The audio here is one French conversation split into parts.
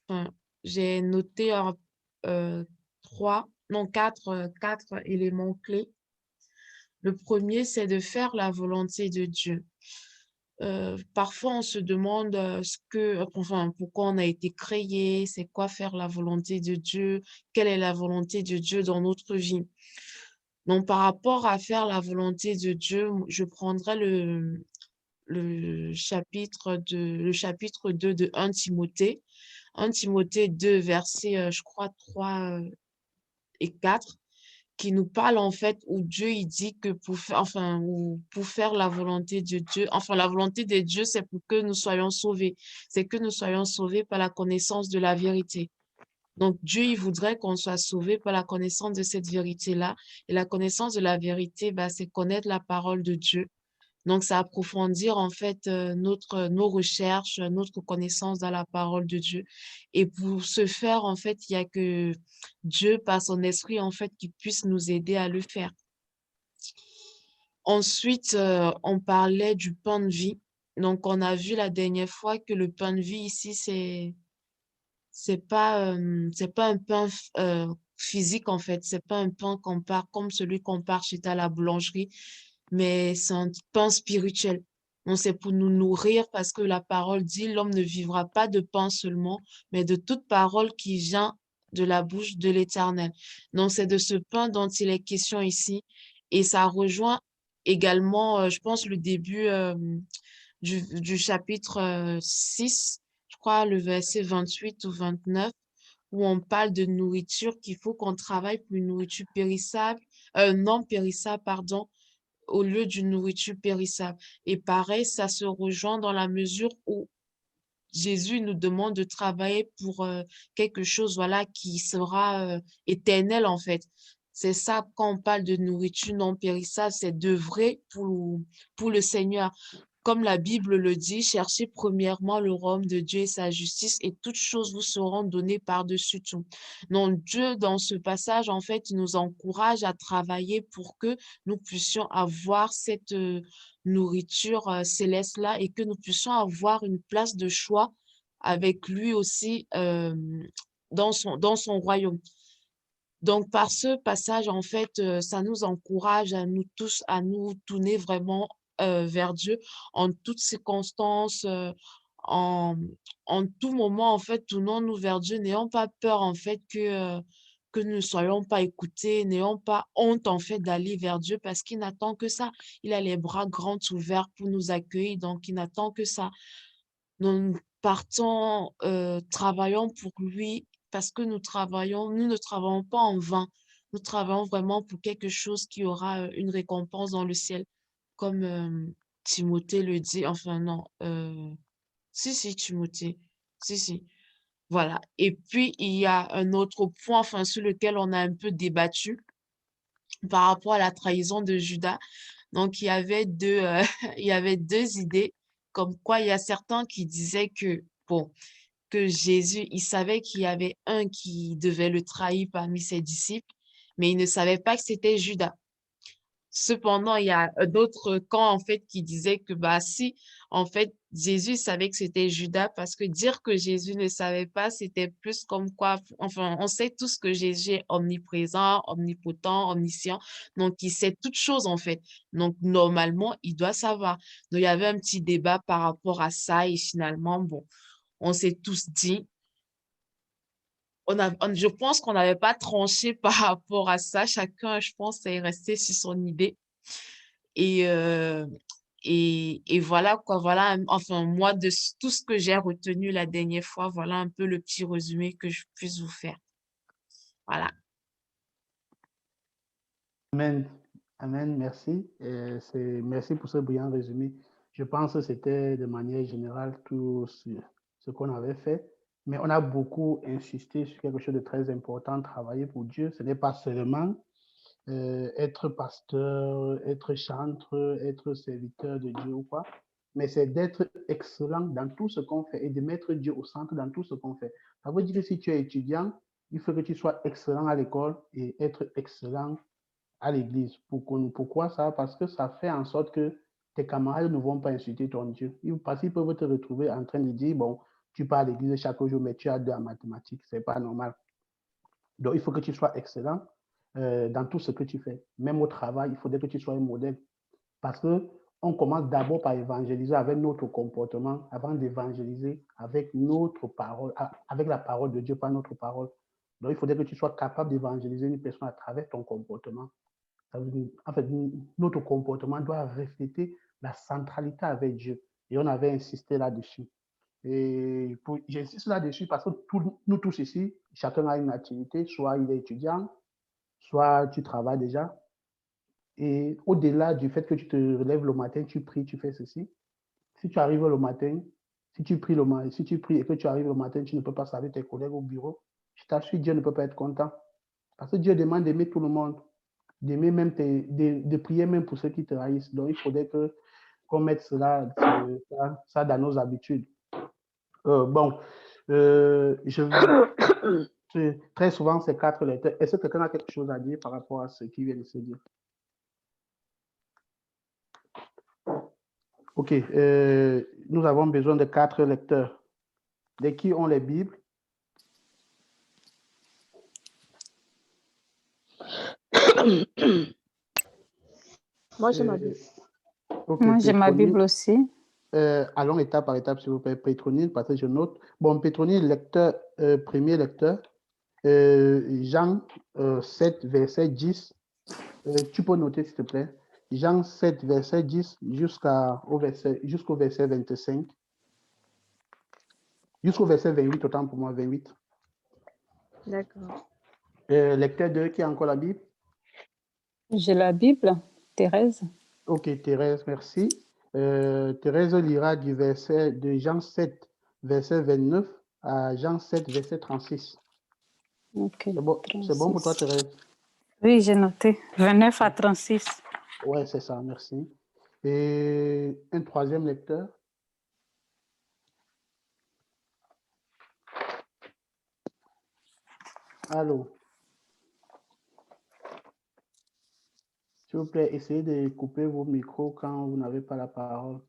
enfin, j'ai noté euh, trois, non, quatre éléments clés. Le premier, c'est de faire la volonté de Dieu. Parfois, on se demande enfin, pourquoi on a été créé, c'est quoi faire la volonté de Dieu, quelle est la volonté de Dieu dans notre vie. Donc, par rapport à faire la volonté de Dieu, je prendrai le chapitre 2 de 1 Timothée. 1 Timothée 2, versets, je crois, 3 et 4, qui nous parle en fait où Dieu il dit que pour faire la volonté de Dieu, enfin la volonté de Dieu, c'est pour que nous soyons sauvés. C'est que nous soyons sauvés par la connaissance de la vérité. Donc Dieu, il voudrait qu'on soit sauvés par la connaissance de cette vérité-là. Et la connaissance de la vérité, bah, c'est connaître la parole de Dieu. Donc, ça approfondir en fait nos recherches, notre connaissance dans la parole de Dieu. Et pour ce faire, en fait, il y a que Dieu, par son esprit, en fait, qui puisse nous aider à le faire. Ensuite, on parlait du pain de vie. Donc, on a vu la dernière fois que le pain de vie ici, c'est pas un pain physique en fait. C'est pas un pain qu'on part comme celui qu'on part chez à la boulangerie, mais c'est un pain spirituel. Donc, c'est pour nous nourrir parce que la parole dit, l'homme ne vivra pas de pain seulement, mais de toute parole qui vient de la bouche de l'Éternel. Donc, c'est de ce pain dont il est question ici. Et ça rejoint également, je pense, le début du chapitre 6, je crois, le verset 28 ou 29, où on parle de nourriture, qu'il faut qu'on travaille pour une nourriture périssable, non périssable, pardon, au lieu d'une nourriture périssable. Et pareil, ça se rejoint dans la mesure où Jésus nous demande de travailler pour quelque chose, voilà, qui sera éternel, en fait. C'est ça, quand on parle de nourriture non périssable, c'est d'œuvrer pour le Seigneur. Comme la Bible le dit, cherchez premièrement le royaume de Dieu et sa justice, et toutes choses vous seront données par-dessus tout. Donc, Dieu, dans ce passage, en fait, il nous encourage à travailler pour que nous puissions avoir cette nourriture céleste-là et que nous puissions avoir une place de choix avec lui aussi dans son royaume. Donc, par ce passage, en fait, ça nous encourage à nous tous, à nous tourner vraiment vers Dieu en toutes circonstances, en, en tout moment, en fait, tournons-nous vers Dieu, n'ayons pas peur, en fait, que nous ne soyons pas écoutés, n'ayons pas honte, en fait, d'aller vers Dieu parce qu'il n'attend que ça. Il a les bras grands ouverts pour nous accueillir, donc il n'attend que ça. Donc, partons, travaillons pour lui parce que nous ne travaillons pas en vain. Nous travaillons vraiment pour quelque chose qui aura une récompense dans le ciel, comme Timothée le dit. Enfin, non, si, Timothée, si. Voilà. Et puis, il y a un autre point, enfin, sur lequel on a un peu débattu par rapport à la trahison de Judas. Donc, il y avait il y avait deux idées, comme quoi il y a certains qui disaient que, bon, que Jésus, il savait qu'il y avait un qui devait le trahir parmi ses disciples, mais il ne savait pas que c'était Judas. Cependant, il y a d'autres camps, en fait, qui disaient que, bah, si, en fait, Jésus savait que c'était Judas, parce que dire que Jésus ne savait pas, c'était plus comme quoi, enfin, on sait tous que Jésus est omniprésent, omnipotent, omniscient, donc il sait toutes choses, en fait. Donc, normalement, il doit savoir. Donc, il y avait un petit débat par rapport à ça, et finalement, bon, on s'est tous dit, je pense qu'on n'avait pas tranché par rapport à ça. Chacun, je pense, est resté sur son idée. Et, euh, et voilà quoi, voilà, enfin, moi, tout ce que j'ai retenu la dernière fois, voilà un peu le petit résumé que je puisse vous faire. Voilà. Amen. Amen, merci. Merci pour ce brillant résumé. Je pense que c'était de manière générale tout ce qu'on avait fait, mais on a beaucoup insisté sur quelque chose de très important, travailler pour Dieu. Ce n'est pas seulement être pasteur, être chantre, être serviteur de Dieu ou quoi, mais c'est d'être excellent dans tout ce qu'on fait et de mettre Dieu au centre dans tout ce qu'on fait. Ça veut dire que si tu es étudiant, il faut que tu sois excellent à l'école et être excellent à l'église. Pourquoi ça? Parce que ça fait en sorte que tes camarades ne vont pas insulter ton Dieu. Parce qu'ils peuvent te retrouver en train de dire, bon, tu pars à l'église chaque jour, mais tu as 2 en mathématiques, c'est pas normal. Donc, il faut que tu sois excellent dans tout ce que tu fais. Même au travail, il faudrait que tu sois un modèle. Parce qu'on commence d'abord par évangéliser avec notre comportement avant d'évangéliser avec notre parole, avec la parole de Dieu, pas notre parole. Donc, il faudrait que tu sois capable d'évangéliser une personne à travers ton comportement. En fait, notre comportement doit refléter la centralité avec Dieu. Et on avait insisté là-dessus. Et j'insiste là-dessus parce que nous tous ici, chacun a une activité, soit il est étudiant, soit tu travailles déjà. Et au-delà du fait que tu te relèves le matin, tu pries, tu fais ceci. Si tu arrives le matin, si tu pries et que tu arrives le matin, tu ne peux pas saluer tes collègues au bureau, je t'assure, Dieu ne peut pas être content. Parce que Dieu demande d'aimer tout le monde, d'aimer même de prier même pour ceux qui te haïssent. Donc, il faudrait qu'on mette ça dans nos habitudes. Bon, très souvent, c'est 4 lecteurs. Est-ce que quelqu'un a quelque chose à dire par rapport à ce qui vient de se dire? OK. Nous avons besoin de 4 lecteurs. De qui ont les Bibles? Moi, j'ai ma Bible. OK, Moi, j'ai ma Pétronile. Bible aussi. Allons étape par étape, s'il vous plaît. Pétronile, parce que je note. Bon, Pétronile, premier lecteur. Jean 7, verset 10. Tu peux noter, s'il te plaît. Jean 7, verset 10 jusqu'au verset 25. Jusqu'au verset 28, autant pour moi, 28. D'accord. Lecteur 2, qui a encore la Bible? J'ai la Bible, Thérèse. Ok, Thérèse, merci. Thérèse lira de Jean 7, verset 29 à Jean 7, verset 36. Ok. C'est bon pour toi, 36. Thérèse? Oui, j'ai noté. 29 à 36. Ouais, c'est ça, merci. Et un troisième lecteur? Allô? S'il vous plaît, essayez de couper vos micros quand vous n'avez pas la parole.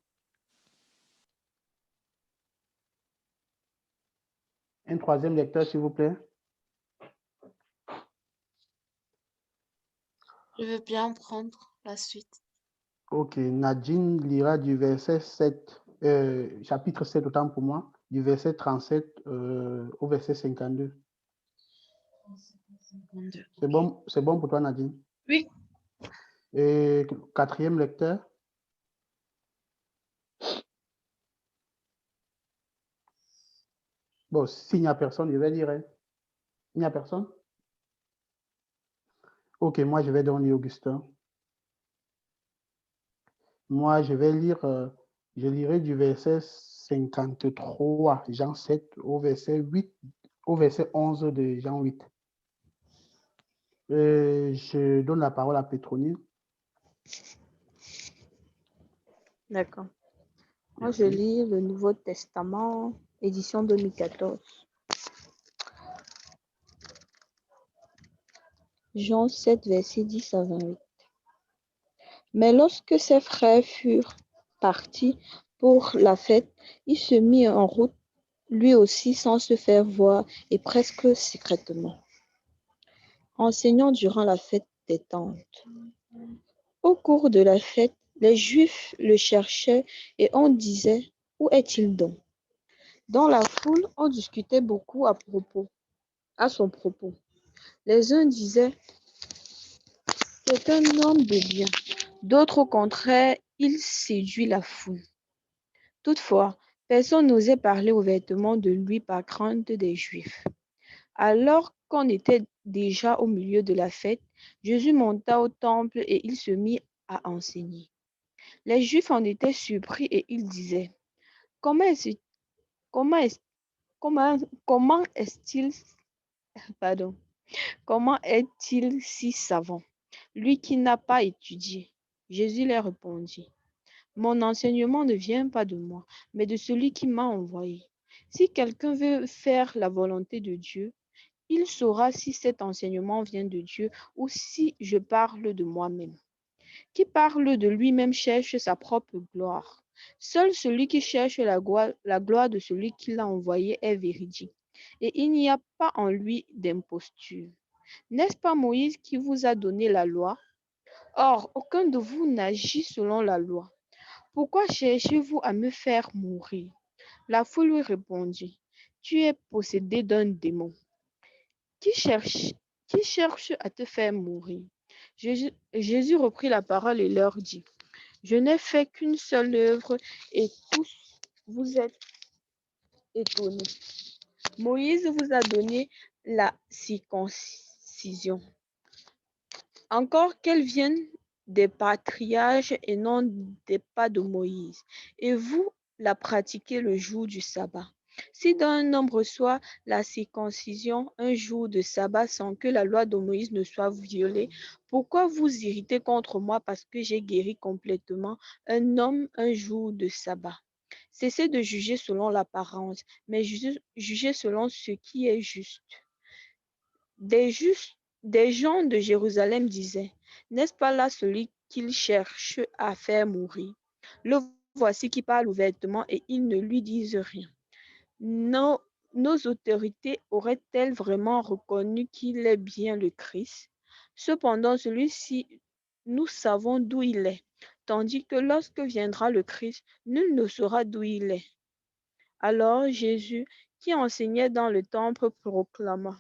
Un troisième lecteur, s'il vous plaît. Je veux bien prendre la suite. Ok, Nadine lira du verset 7, chapitre 7, autant pour moi, du verset 37 au verset 52. C'est bon pour toi, Nadine? Oui. Et quatrième lecteur? Bon, s'il n'y a personne, je vais lire. Hein. Il n'y a personne? Ok, moi, je vais donner Augustin. Moi, je vais lire, je lirai du verset 53, Jean 7, au verset 8, au verset 11 de Jean 8. Je donne la parole à Pétronile. D'accord. Moi, je lis le Nouveau Testament, édition 2014. Jean 7, verset 10 à 28. Mais lorsque ses frères furent partis pour la fête, il se mit en route, lui aussi sans se faire voir et presque secrètement, enseignant durant la fête des tentes. Au cours de la fête, les Juifs le cherchaient et on disait: où est-il donc? Dans la foule, on discutait beaucoup à son propos. Les uns disaient: c'est un homme de bien. D'autres, au contraire, il séduit la foule. Toutefois, personne n'osait parler ouvertement de lui par crainte des Juifs. Alors qu'on était déjà au milieu de la fête, Jésus monta au temple et il se mit à enseigner. Les Juifs en étaient surpris et ils disaient: Comment est-il si savant, lui qui n'a pas étudié? Jésus leur répondit: Mon enseignement ne vient pas de moi, mais de celui qui m'a envoyé. Si quelqu'un veut faire la volonté de Dieu, il saura si cet enseignement vient de Dieu ou si je parle de moi-même. Qui parle de lui-même cherche sa propre gloire. Seul celui qui cherche la gloire de celui qui l'a envoyé est véridique, et il n'y a pas en lui d'imposture. N'est-ce pas Moïse qui vous a donné la loi? Or, aucun de vous n'agit selon la loi. Pourquoi cherchez-vous à me faire mourir? La foule lui répondit, tu es possédé d'un démon. Qui cherche à te faire mourir? Jésus reprit la parole et leur dit, je n'ai fait qu'une seule œuvre et tous vous êtes étonnés. Moïse vous a donné la circoncision. Encore qu'elle vienne des patriarches et non des pas de Moïse. Et vous la pratiquez le jour du sabbat. Si d'un homme reçoit la circoncision un jour de sabbat sans que la loi de Moïse ne soit violée, pourquoi vous irritez contre moi parce que j'ai guéri complètement un homme un jour de sabbat? Cessez de juger selon l'apparence, mais jugez selon ce qui est juste. Des gens de Jérusalem disaient, n'est-ce pas là celui qu'ils cherchent à faire mourir? Le voici qui parle ouvertement et ils ne lui disent rien. Nos autorités auraient-elles vraiment reconnu qu'il est bien le Christ? Cependant, celui-ci, nous savons d'où il est, tandis que lorsque viendra le Christ, nul ne saura d'où il est. Alors Jésus, qui enseignait dans le temple, proclama,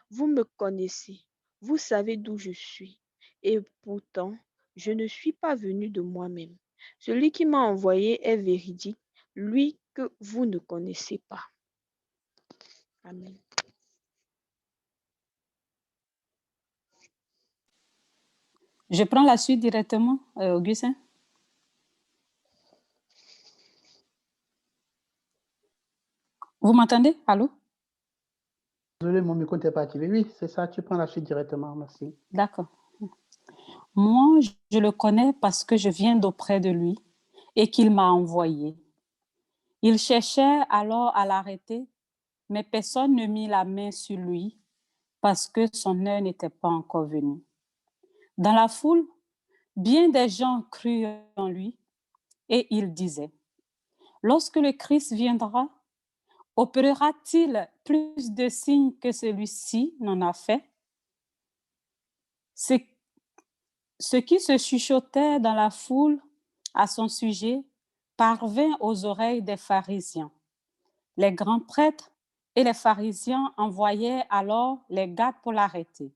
vous me connaissez, vous savez d'où je suis, et pourtant, je ne suis pas venu de moi-même. Celui qui m'a envoyé est véridique, lui que vous ne connaissez pas. Amen. Je prends la suite directement, Augustin. Vous m'entendez? Allô? Désolé, mon micro n'était pas activé. Oui, c'est ça, tu prends la suite directement, merci. D'accord. Moi, je le connais parce que je viens d'auprès de lui et qu'il m'a envoyé. Il cherchait alors à l'arrêter, mais personne ne mit la main sur lui parce que son heure n'était pas encore venue. Dans la foule, bien des gens crurent en lui et ils disaient, lorsque le Christ viendra, opérera-t-il plus de signes que celui-ci n'en a fait? Ce qui se chuchotait dans la foule à son sujet parvint aux oreilles des pharisiens. Les grands prêtres et les pharisiens envoyaient alors les gardes pour l'arrêter.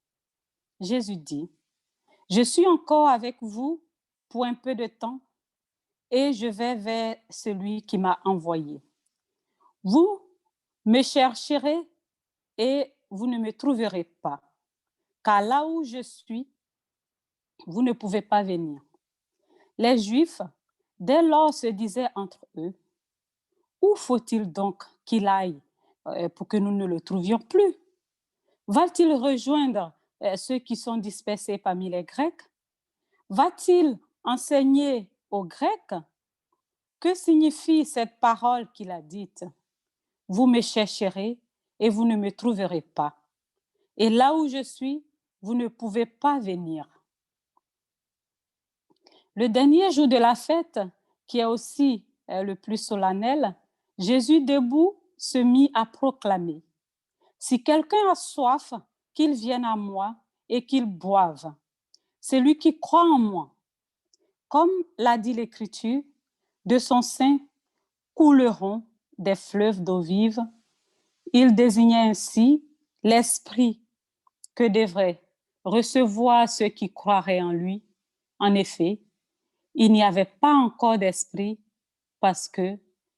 Jésus dit, je suis encore avec vous pour un peu de temps et je vais vers celui qui m'a envoyé. Vous me chercherez et vous ne me trouverez pas, car là où je suis, vous ne pouvez pas venir. Les Juifs, dès lors, se disaient entre eux, où faut-il donc qu'il aille pour que nous ne le trouvions plus? Va-t-il rejoindre ceux qui sont dispersés parmi les Grecs? Va-t-il enseigner aux Grecs? Que signifie cette parole qu'il a dite? Vous me chercherez et vous ne me trouverez pas. Et là où je suis, vous ne pouvez pas venir. Le dernier jour de la fête, qui est aussi le plus solennel, Jésus debout se mit à proclamer, si quelqu'un a soif, qu'il vienne à moi et qu'il boive. Celui qui croit en moi, comme l'a dit l'Écriture, de son sein couleront des fleuves d'eau vive. Il désignait ainsi l'Esprit que devraient recevoir ceux qui croiraient en lui. En effet, il n'y avait pas encore d'Esprit parce que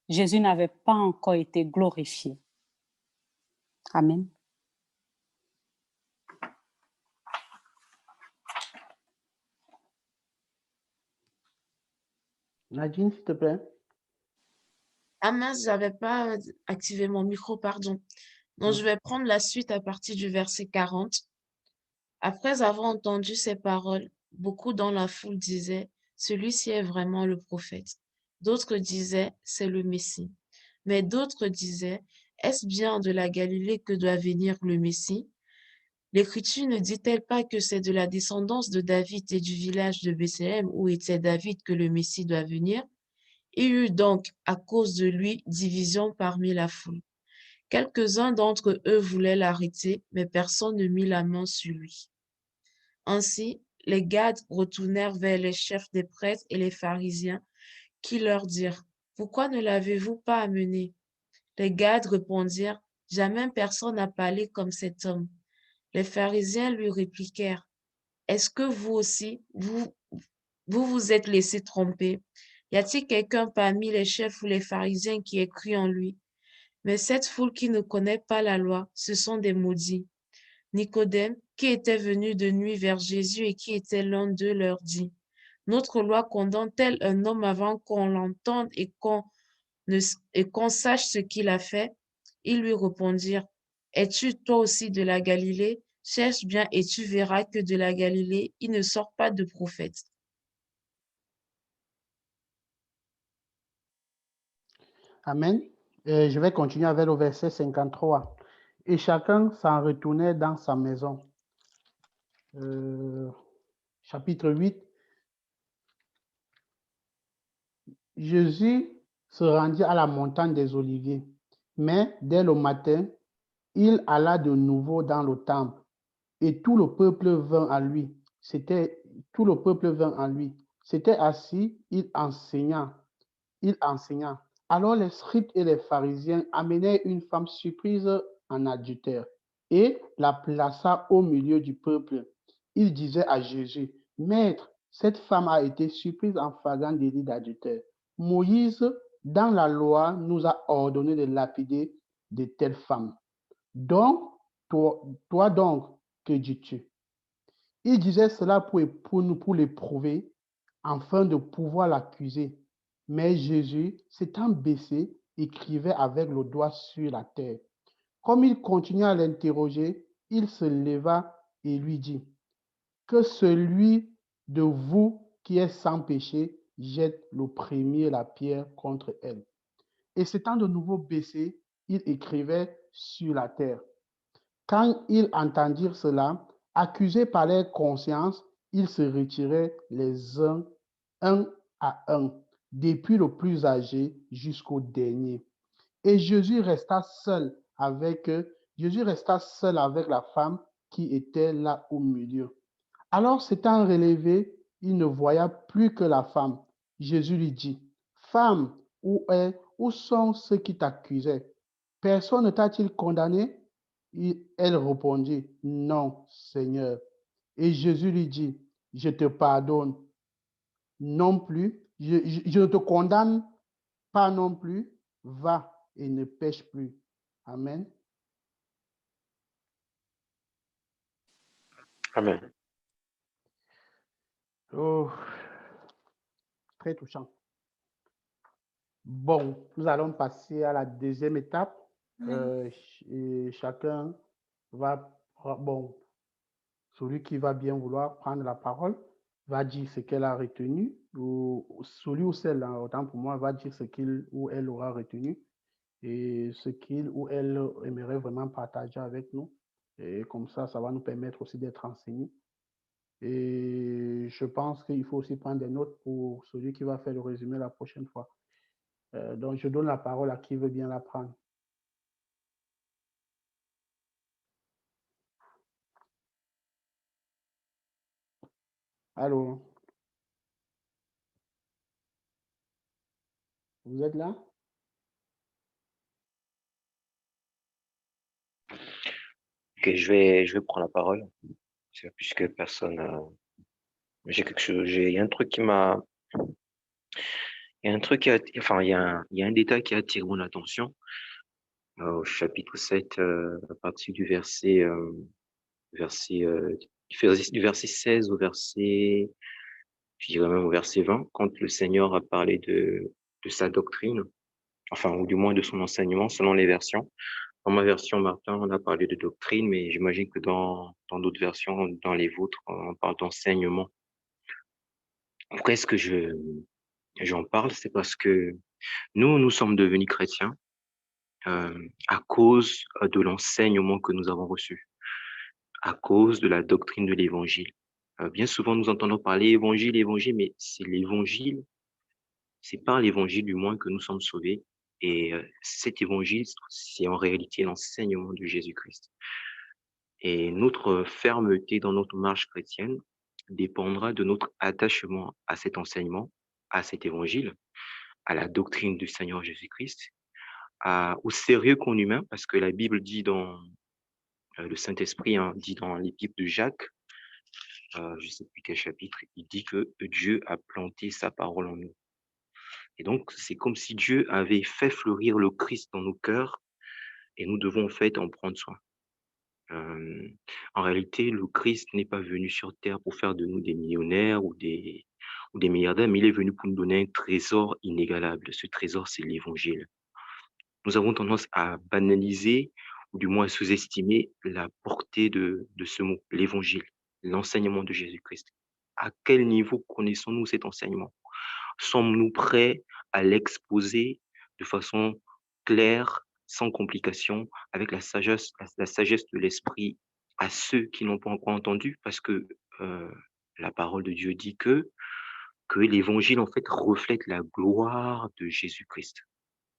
Jésus n'avait pas encore été glorifié. Amen. Nadine, s'il te plaît. Ah mince, j'avais pas activé mon micro, pardon. Donc, je vais prendre la suite à partir du verset 40. Après avoir entendu ces paroles, beaucoup dans la foule disaient, celui-ci est vraiment le prophète. D'autres disaient, c'est le Messie. Mais d'autres disaient, est-ce bien de la Galilée que doit venir le Messie? L'Écriture ne dit-elle pas que c'est de la descendance de David et du village de Bethléem où était David que le Messie doit venir? Il y eut donc, à cause de lui, division parmi la foule. Quelques-uns d'entre eux voulaient l'arrêter, mais personne ne mit la main sur lui. Ainsi, les gardes retournèrent vers les chefs des prêtres et les pharisiens, qui leur dirent, « Pourquoi ne l'avez-vous pas amené ?» Les gardes répondirent, « Jamais personne n'a parlé comme cet homme. » Les pharisiens lui répliquèrent, « Est-ce que vous aussi, vous êtes laissé tromper? Y a-t-il quelqu'un parmi les chefs ou les pharisiens qui ait cru en lui? Mais cette foule qui ne connaît pas la loi, ce sont des maudits. » Nicodème, qui était venu de nuit vers Jésus et qui était l'un d'eux, leur dit, « Notre loi condamne tel un homme avant qu'on l'entende et qu'on sache ce qu'il a fait. » Ils lui répondirent, « Es-tu toi aussi de la Galilée? Cherche bien et tu verras que de la Galilée, il ne sort pas de prophète. » Amen. Et je vais continuer avec le verset 53. Et chacun s'en retournait dans sa maison. Chapitre 8. Jésus se rendit à la montagne des Oliviers, mais dès le matin, il alla de nouveau dans le temple, et tout le peuple vint à lui. Tout le peuple vint à lui. C'était assis, il enseigna. Alors les scribes et les pharisiens amenèrent une femme surprise en adultère et la plaça au milieu du peuple. Ils disaient à Jésus, « Maître, cette femme a été surprise en faisant délit d'adultère. Moïse, dans la loi, nous a ordonné de lapider de telles femmes. Donc, toi donc, que dis-tu? » Il disait cela pour l'éprouver, afin de pouvoir l'accuser. Mais Jésus, s'étant baissé, écrivait avec le doigt sur la terre. Comme il continuait à l'interroger, il se leva et lui dit, « Que celui de vous qui est sans péché jette le premier la pierre contre elle. » Et s'étant de nouveau baissé, il écrivait sur la terre. Quand ils entendirent cela, accusés par leur conscience, ils se retiraient les uns, un à un, depuis le plus âgé jusqu'au dernier. Et Jésus resta seul avec la femme qui était là au milieu. Alors, s'étant relevé, il ne voya plus que la femme. Jésus lui dit, « Femme, où sont ceux qui t'accusaient? Personne ne t'a-t-il condamné? » Elle répondit, « Non, Seigneur. » Et Jésus lui dit, « Je te pardonne non plus, je ne te condamne pas non plus, va et ne pêche plus. » Amen. Amen. Oh, très touchant. Bon, nous allons passer à la deuxième étape. Et chacun va, bon, celui qui va bien vouloir prendre la parole va dire ce qu'elle a retenu, ou celui ou celle, autant pour moi, va dire ce qu'il ou elle aura retenu et ce qu'il ou elle aimerait vraiment partager avec nous. Et comme ça va nous permettre aussi d'être enseignés. Et je pense qu'il faut aussi prendre des notes pour celui qui va faire le résumé la prochaine fois. Donc, je donne la parole à qui veut bien la prendre. Allô? Vous êtes là? Ok, je vais prendre la parole, puisque personne. J'ai quelque chose. Il y a un truc qui m'a. Il y a un truc enfin, il y a un détail qui a attiré mon attention au chapitre 7, à partir du du verset 16 au verset, je dirais même au verset 20, quand le Seigneur a parlé de sa doctrine, enfin, ou du moins de son enseignement, selon les versions. Dans ma version, Martin, on a parlé de doctrine, mais j'imagine que dans d'autres versions, dans les vôtres, on parle d'enseignement. Pourquoi est-ce que j'en parle? C'est parce que nous sommes devenus chrétiens à cause de l'enseignement que nous avons reçu, à cause de la doctrine de l'évangile. Bien souvent, nous entendons parler évangile, mais c'est l'évangile C'est par l'évangile du moins que nous sommes sauvés. Et cet évangile, c'est en réalité l'enseignement de Jésus-Christ. Et notre fermeté dans notre marche chrétienne dépendra de notre attachement à cet enseignement, à cet évangile, à la doctrine du Seigneur Jésus-Christ, au sérieux qu'on humain, parce que la Bible dit dans le Saint-Esprit, hein, dit dans l'épître de Jacques, je ne sais plus quel chapitre, il dit que Dieu a planté sa parole en nous. Et donc, c'est comme si Dieu avait fait fleurir le Christ dans nos cœurs et nous devons en fait en prendre soin. En réalité, le Christ n'est pas venu sur terre pour faire de nous des millionnaires ou des milliardaires, mais il est venu pour nous donner un trésor inégalable. Ce trésor, c'est l'évangile. Nous avons tendance à banaliser ou du moins à sous-estimer la portée de ce mot, l'évangile, l'enseignement de Jésus-Christ. À quel niveau connaissons-nous cet enseignement? Sommes-nous prêts à l'exposer de façon claire, sans complication, avec la sagesse de l'esprit à ceux qui n'ont pas encore entendu? Parce que la parole de Dieu dit que l'évangile, en fait, reflète la gloire de Jésus-Christ.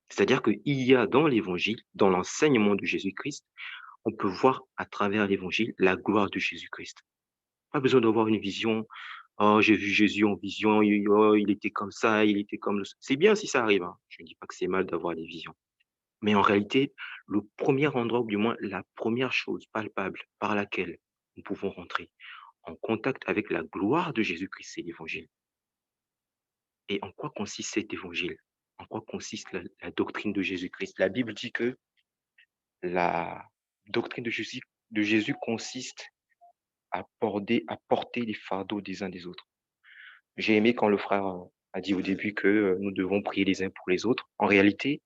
C'est-à-dire qu'il y a dans l'évangile, dans l'enseignement de Jésus-Christ, on peut voir à travers l'évangile la gloire de Jésus-Christ. Pas besoin d'avoir une vision. Oh, j'ai vu Jésus en vision, il était comme ça, il était comme... C'est bien si ça arrive, hein. Je ne dis pas que c'est mal d'avoir des visions. Mais en réalité, le premier endroit, ou du moins la première chose palpable par laquelle nous pouvons rentrer en contact avec la gloire de Jésus-Christ, c'est l'évangile. Et en quoi consiste cet évangile? En quoi consiste la doctrine de Jésus-Christ? La Bible dit que la doctrine de Jésus consiste à porter les fardeaux des uns des autres. J'ai aimé quand le frère a dit au début que nous devons prier les uns pour les autres. En réalité,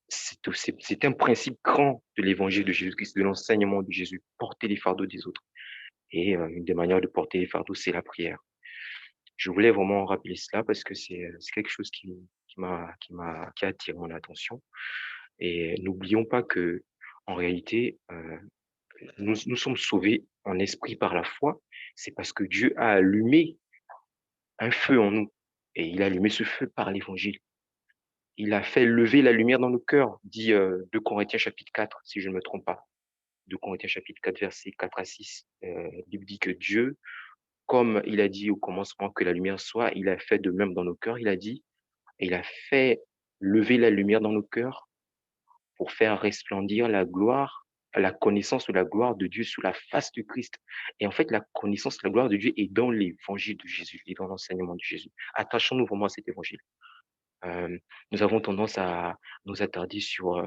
c'est un principe grand de l'évangile de Jésus-Christ, de l'enseignement de Jésus, porter les fardeaux des autres. Et une des manières de porter les fardeaux, c'est la prière. Je voulais vraiment rappeler cela parce que c'est quelque chose qui a attiré mon attention. Et n'oublions pas que, en réalité, nous sommes sauvés en esprit par la foi. C'est parce que Dieu a allumé un feu en nous. Et il a allumé ce feu par l'évangile. Il a fait lever la lumière dans nos cœurs, dit 2 Corinthiens chapitre 4, si je ne me trompe pas. 2 Corinthiens chapitre 4, versets 4 à 6. La Bible dit que Dieu, comme il a dit au commencement que la lumière soit, il a fait de même dans nos cœurs, il a dit, et il a fait lever la lumière dans nos cœurs pour faire resplendir la gloire, la connaissance de la gloire de Dieu sur la face de Christ. Et en fait, la connaissance de la gloire de Dieu est dans l'évangile de Jésus, est dans l'enseignement de Jésus. Attachons-nous vraiment à cet évangile. Nous avons tendance à nous attarder sur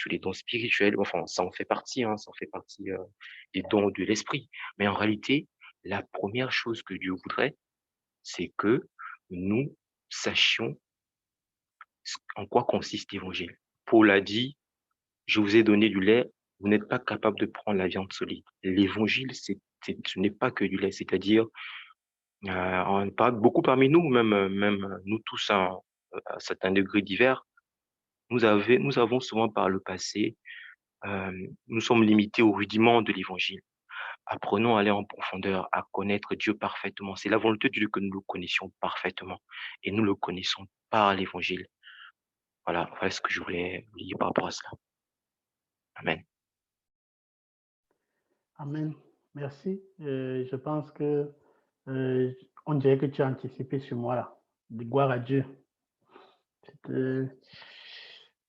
les dons spirituels. Enfin, ça en fait partie, hein, ça en fait partie des dons de l'esprit. Mais en réalité, la première chose que Dieu voudrait, c'est que nous sachions en quoi consiste l'évangile. Paul a dit, je vous ai donné du lait, vous n'êtes pas capable de prendre la viande solide. L'évangile, ce n'est pas que du lait, c'est-à-dire, on parle beaucoup parmi nous, même nous tous à certains degrés divers, nous avons souvent par le passé, nous sommes limités aux rudiments de l'évangile. Apprenons à aller en profondeur, à connaître Dieu parfaitement. C'est la volonté de Dieu que nous le connaissions parfaitement. Et nous le connaissons par l'évangile. Voilà ce que je voulais vous dire par rapport à cela. Amen. Amen. Merci. Je pense que on dirait que tu as anticipé sur moi là. De gloire à Dieu.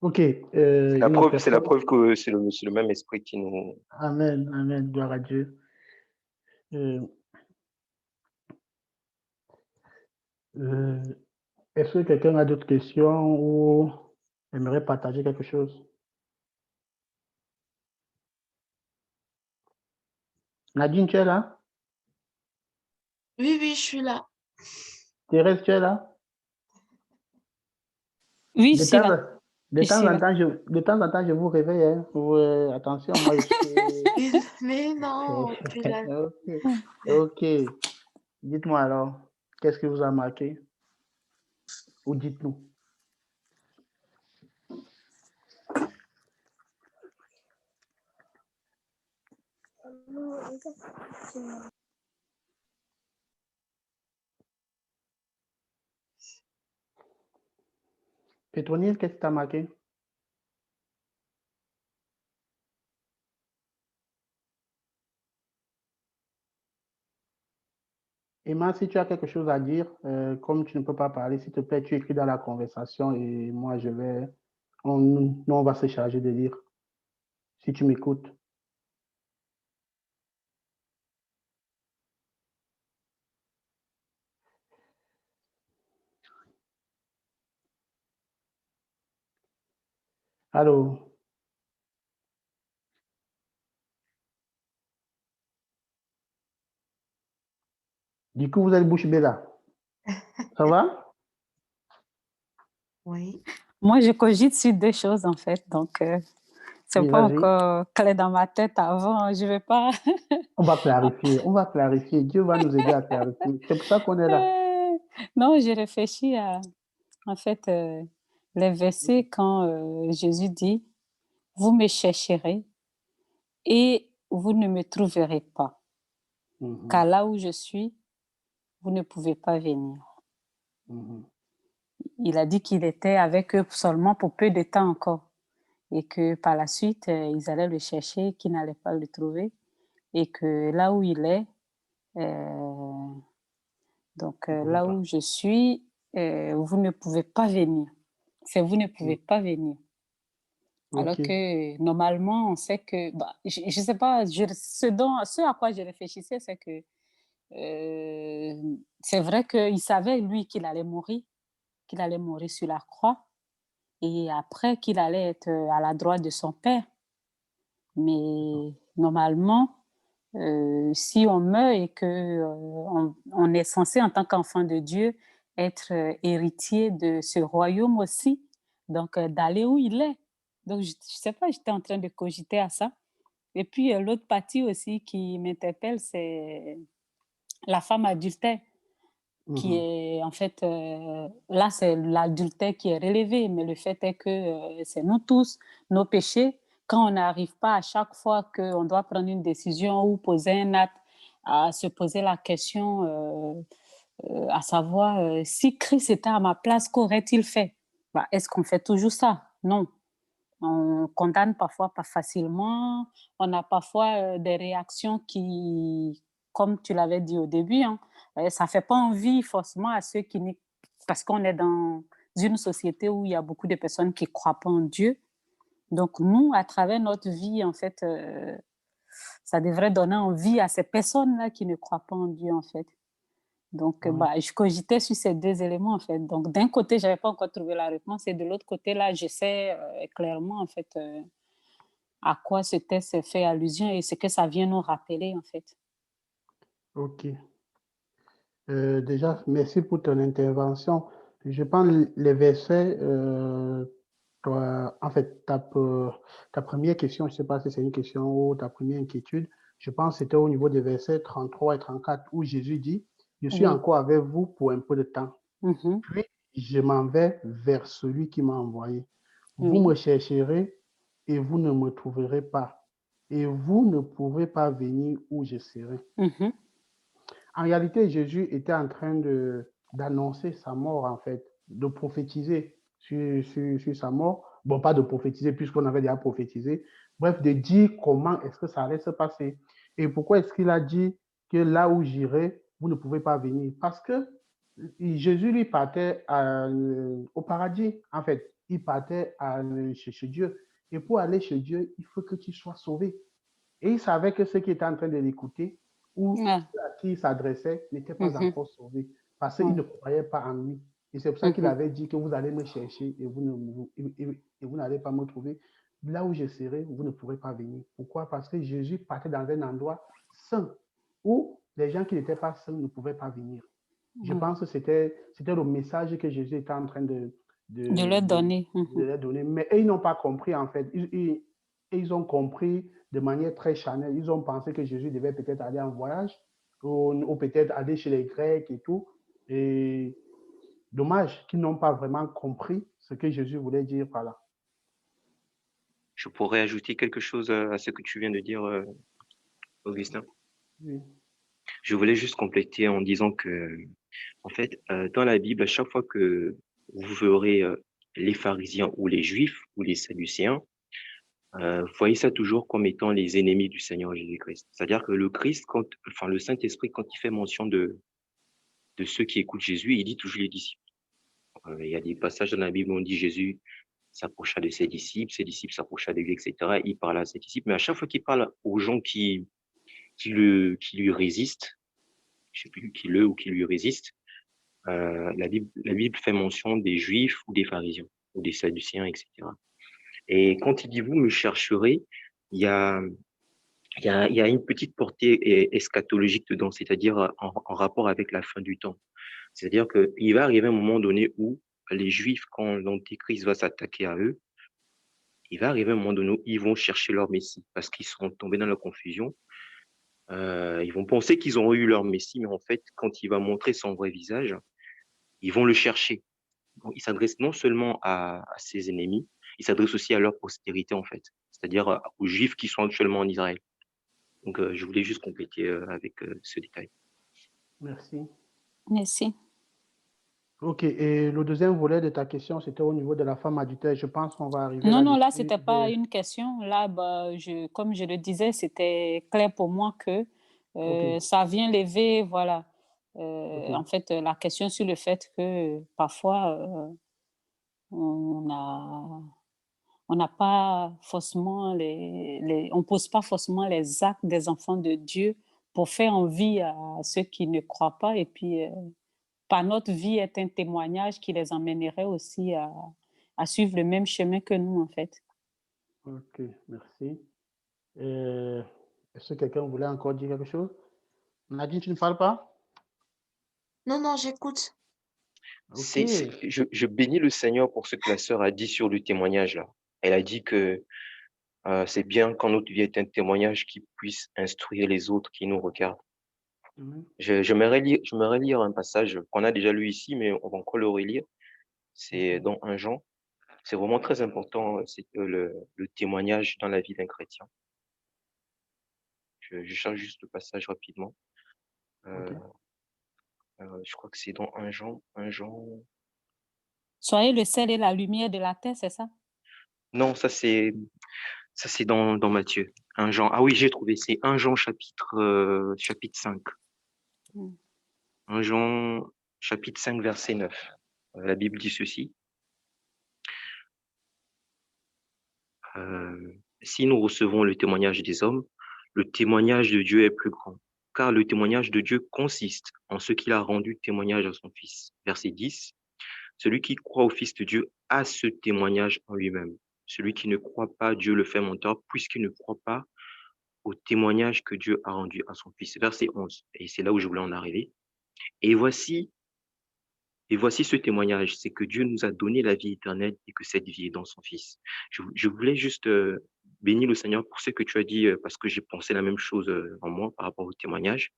Ok. C'est la preuve que c'est le même esprit qui nous... Amen, amen, gloire à Dieu. Est-ce que quelqu'un a d'autres questions ou aimerait partager quelque chose? Nadine, tu es là? Oui, oui, je suis là. Thérèse, tu es là? Oui, je suis là. De temps en temps, je vous réveille. Hein, attention, moi, je suis... Mais non, tu es là. Ok. Dites-moi alors, qu'est-ce que vous a marqué? Ou dites-nous. Pétronille, qu'est-ce que tu as marqué? Emma, si tu as quelque chose à dire, comme tu ne peux pas parler, s'il te plaît, tu écris dans la conversation et moi, nous, on va se charger de lire. Si tu m'écoutes. Allô? Du coup, vous êtes bouche bée là. Ça va? Oui. Moi, je cogite sur deux choses, en fait. Donc, c'est Oui, pas vas-y. encore clair dans ma tête avant. Je vais pas... On va clarifier. Dieu va nous aider à clarifier. C'est pour ça qu'on est là. Non, j'ai réfléchi à, en fait, les versets quand Jésus dit, « Vous me chercherez et vous ne me trouverez pas, car là où je suis, vous ne pouvez pas venir. » Il a dit qu'il était avec eux seulement pour peu de temps encore et que par la suite, ils allaient le chercher, qu'ils n'allaient pas le trouver et que là où il est, là où je suis, vous ne pouvez pas venir. C'est vous ne pouvez pas venir. Alors Ok. que normalement, on sait que, je ne sais pas, ce à quoi je réfléchissais, c'est que c'est vrai qu'il savait, lui, qu'il allait mourir sur la croix et après qu'il allait être à la droite de son Père. Mais normalement, si on meurt et que on est censé, en tant qu'enfant de Dieu, être héritier de ce royaume aussi, donc d'aller où il est. Donc, je ne sais pas, j'étais en train de cogiter à ça. Et puis, l'autre partie aussi qui m'interpelle, c'est la femme adultère, qui est en fait, là, c'est l'adultère qui est relevé, mais le fait est que c'est nous tous, nos péchés, quand on n'arrive pas à chaque fois qu'on doit prendre une décision ou poser un acte, à se poser la question, à savoir si Christ était à ma place, qu'aurait-il fait? Est-ce qu'on fait toujours ça? Non. On condamne parfois pas facilement. On a parfois des réactions qui, comme tu l'avais dit au début, hein, ça ne fait pas envie forcément à ceux qui n'y... Parce qu'on est dans une société où il y a beaucoup de personnes qui ne croient pas en Dieu. Donc nous, à travers notre vie, en fait, ça devrait donner envie à ces personnes-là qui ne croient pas en Dieu, en fait. Donc, je cogitais sur ces deux éléments, en fait. Donc, d'un côté, je n'avais pas encore trouvé la réponse et de l'autre côté, là, je sais clairement, en fait, à quoi ce texte fait allusion et ce que ça vient nous rappeler, en fait. Ok. Déjà, merci pour ton intervention. Je pense les versets, en fait, ta première question, je ne sais pas si c'est une question ou ta première inquiétude, je pense que c'était au niveau des versets 33 et 34 où Jésus dit, je suis encore avec vous pour un peu de temps. Puis, je m'en vais vers celui qui m'a envoyé. Vous me chercherez et vous ne me trouverez pas. Et vous ne pourrez pas venir où je serai. En réalité, Jésus était en train d'annoncer sa mort, en fait, de prophétiser sur sa mort. Bon, pas de prophétiser, puisqu'on avait déjà prophétisé. Bref, de dire comment est-ce que ça allait se passer. Et pourquoi est-ce qu'il a dit que là où j'irai, vous ne pouvez pas venir? Parce que Jésus, lui, partait au paradis, en fait. Il partait chez Dieu. Et pour aller chez Dieu, il faut que tu sois sauvé. Et il savait que ceux qui étaient en train de l'écouter ou ceux à qui il s'adressait n'étaient pas encore sauvés parce qu'ils ne croyaient pas en lui. Et c'est pour ça qu'il avait dit que vous allez me chercher et vous n'allez pas me trouver. Là où je serai, vous ne pourrez pas venir. Pourquoi? Parce que Jésus partait dans un endroit saint où les gens qui n'étaient pas saints ne pouvaient pas venir. Je pense que c'était le message que Jésus était en train de leur donner. leur donner. Mais ils n'ont pas compris, en fait. Ils ont compris de manière très charnelle. Ils ont pensé que Jésus devait peut-être aller en voyage ou peut-être aller chez les Grecs et tout. Et dommage qu'ils n'ont pas vraiment compris ce que Jésus voulait dire par là. Je pourrais ajouter quelque chose à ce que tu viens de dire, Augustin. Oui. Je voulais juste compléter en disant que, en fait, dans la Bible, à chaque fois que vous verrez les pharisiens ou les juifs ou les sadducéens, voyez ça toujours comme étant les ennemis du Seigneur Jésus-Christ. C'est-à-dire que le Christ, le Saint-Esprit, quand il fait mention de ceux qui écoutent Jésus, il dit toujours les disciples. Il y a des passages dans la Bible où on dit Jésus s'approcha de ses disciples s'approcha de lui, etc. Il parle à ses disciples, mais à chaque fois qu'il parle aux gens qui lui résistent, je sais plus qui le ou qui lui résistent, la Bible fait mention des Juifs ou des pharisiens ou des Sadducéens, etc. Et quand il dit vous me chercherez, il y a une petite portée eschatologique dedans, c'est-à-dire en rapport avec la fin du temps. C'est-à-dire qu'il va arriver un moment donné où les Juifs, quand l'Antéchrist va s'attaquer à eux, il va arriver un moment donné où ils vont chercher leur Messie parce qu'ils seront tombés dans la confusion. Ils vont penser qu'ils ont eu leur Messie, mais en fait, quand il va montrer son vrai visage, ils vont le chercher. Donc, il s'adresse non seulement à ses ennemis, il s'adresse aussi à leur postérité, en fait, c'est-à-dire aux Juifs qui sont actuellement en Israël. Donc, je voulais juste compléter avec ce détail. Merci. Merci. Ok, et le deuxième volet de ta question, c'était au niveau de la femme adultère. Je pense qu'on va arriver Non, là, là-dessus. c'était pas une question. Là, comme je le disais, c'était clair pour moi que Ok. ça vient lever, voilà, Ok. en fait, la question sur le fait que parfois, on n'a pas forcément on pose pas forcément les actes des enfants de Dieu pour faire envie à ceux qui ne croient pas. Et puis, par notre vie est un témoignage qui les emmènerait aussi à suivre le même chemin que nous, en fait. Ok, merci. Est-ce que quelqu'un voulait encore dire quelque chose? Nadine, tu ne parles pas? Non, j'écoute. Ok. Je bénis le Seigneur pour ce que la sœur a dit sur le témoignage là. Elle a dit que c'est bien quand notre vie est un témoignage qui puisse instruire les autres qui nous regardent. Mhm. J'aimerais lire un passage qu'on a déjà lu ici, mais on va encore le relire. C'est dans 1 Jean. C'est vraiment très important, c'est le témoignage dans la vie d'un chrétien. Je cherche juste le passage rapidement. Ok. Je crois que c'est dans 1 Jean. 1 Jean. Soyez le sel et la lumière de la terre, c'est ça? Non, ça c'est dans Matthieu. 1 Jean. Ah oui, j'ai trouvé. C'est 1 Jean chapitre 5. Mm. 1 Jean chapitre 5 verset 9. La Bible dit ceci. Si nous recevons le témoignage des hommes, le témoignage de Dieu est plus grand. Car le témoignage de Dieu consiste en ce qu'il a rendu témoignage à son Fils. Verset 10. Celui qui croit au Fils de Dieu a ce témoignage en lui-même. Celui qui ne croit pas, Dieu le fait menteur, puisqu'il ne croit pas au témoignage que Dieu a rendu à son Fils. Verset 11. Et c'est là où je voulais en arriver. Et voici ce témoignage, c'est que Dieu nous a donné la vie éternelle et que cette vie est dans son Fils. Je voulais juste bénir le Seigneur pour ce que tu as dit, parce que j'ai pensé la même chose en moi par rapport au témoignage.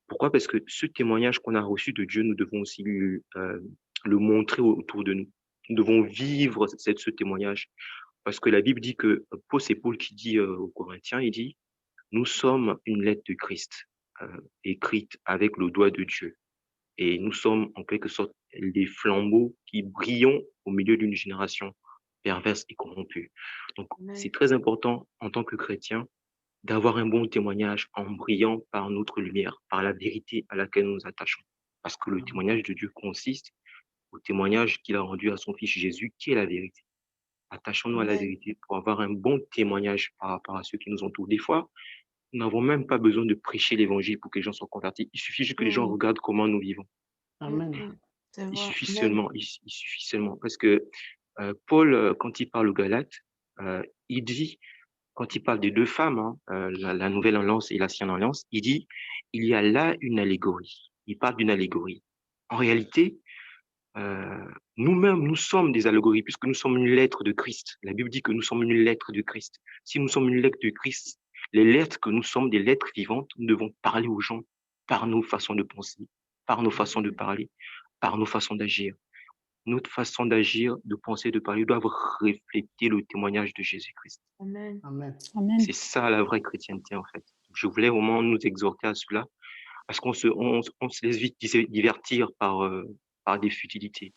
Pourquoi? Parce que ce témoignage qu'on a reçu de Dieu, nous devons aussi le montrer autour de nous. Nous devons vivre ce témoignage. Parce que la Bible dit que, c'est Paul qui dit aux Corinthiens, il dit, nous sommes une lettre de Christ, écrite avec le doigt de Dieu. Et nous sommes en quelque sorte les flambeaux qui brillons au milieu d'une génération perverse et corrompue. Donc, c'est très important en tant que chrétien d'avoir un bon témoignage en brillant par notre lumière, par la vérité à laquelle nous nous attachons. Parce que le témoignage de Dieu consiste au témoignage qu'il a rendu à son Fils Jésus, qui est la vérité. Attachons-nous à la vérité pour avoir un bon témoignage par rapport à ceux qui nous entourent. Des fois, nous n'avons même pas besoin de prêcher l'évangile pour que les gens soient convertis. Il suffit juste que les gens regardent comment nous vivons. Amen. Il suffit seulement. Parce que Paul, quand il parle aux Galates, il dit, quand il parle des deux femmes, la nouvelle alliance et l'ancienne alliance, il dit, il y a là une allégorie. Il parle d'une allégorie. En réalité, nous-mêmes, nous sommes des allégories, puisque nous sommes une lettre de Christ. La Bible dit que nous sommes une lettre de Christ. Si nous sommes une lettre de Christ, les lettres que nous sommes, des lettres vivantes, nous devons parler aux gens par nos façons de penser, par nos façons de parler, par nos façons d'agir. Notre façon d'agir, de penser, de parler doivent refléter le témoignage de Jésus-Christ. Amen. Amen. Amen. C'est ça la vraie chrétienté, en fait. Je voulais vraiment nous exhorter à cela, parce qu'on se laisse vite divertir par des futilités.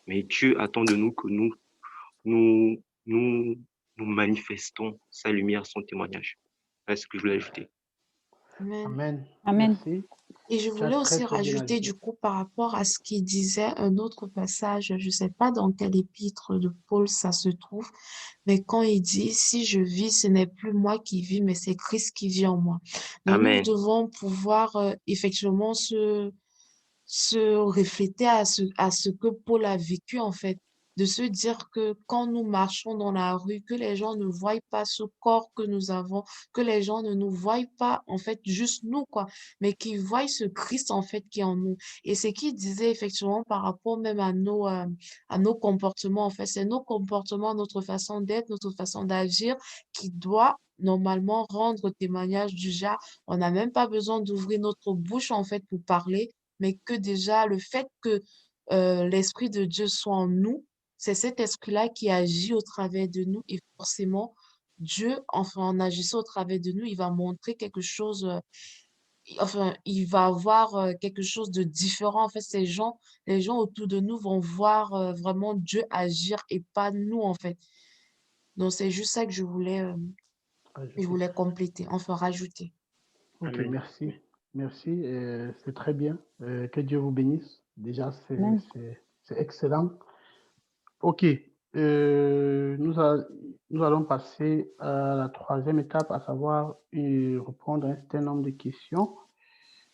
Mais Dieu attend de nous que nous nous, nous, nous manifestons sa lumière, son témoignage. Voilà ce que je voulais ajouter. Amen. Amen. Amen. Merci. Et je Tu as voulais aussi très bien rajouter ajouté. du coup par rapport à ce qu'il disait un autre passage, je ne sais pas dans quel épître de Paul ça se trouve, mais quand il dit, si je vis, ce n'est plus moi qui vis, mais c'est Christ qui vit en moi. Donc nous Amen. devons pouvoir effectivement se refléter à ce que Paul a vécu en fait, de se dire que quand nous marchons dans la rue, que les gens ne voient pas ce corps que nous avons, que les gens ne nous voient pas en fait juste nous quoi, mais qu'ils voient ce Christ en fait qui est en nous. Et c'est qu'il disait effectivement par rapport même à nos comportements en fait, c'est nos comportements, notre façon d'être, notre façon d'agir qui doit normalement rendre témoignage du genre, on n'a même pas besoin d'ouvrir notre bouche en fait pour parler, mais que déjà le fait que l'Esprit de Dieu soit en nous, c'est cet esprit-là qui agit au travers de nous et forcément, Dieu, enfin, en agissant au travers de nous, il va montrer quelque chose, enfin, il va avoir quelque chose de différent. En fait, les gens autour de nous vont voir vraiment Dieu agir et pas nous, en fait. Donc, c'est juste ça que je Ajouté. voulais compléter, enfin, rajouter. Ok, Amen. merci. Merci. C'est très bien. Que Dieu vous bénisse. Déjà, Amen. c'est excellent. Ok. Nous allons passer à la troisième étape, à savoir répondre à un certain nombre de questions.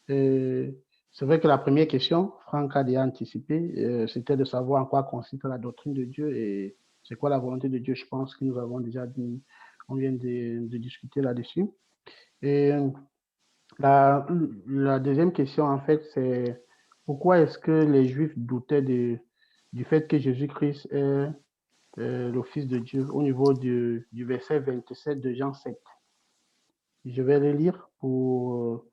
C'est vrai que la première question, Franck a déjà anticipé, c'était de savoir en quoi consiste la doctrine de Dieu et c'est quoi la volonté de Dieu. Je pense que nous avons déjà dit, on vient de discuter là-dessus. Et la deuxième question, en fait, c'est pourquoi est-ce que les Juifs doutaient du fait que Jésus-Christ est le Fils de Dieu au niveau du verset 27 de Jean 7. Je vais le lire pour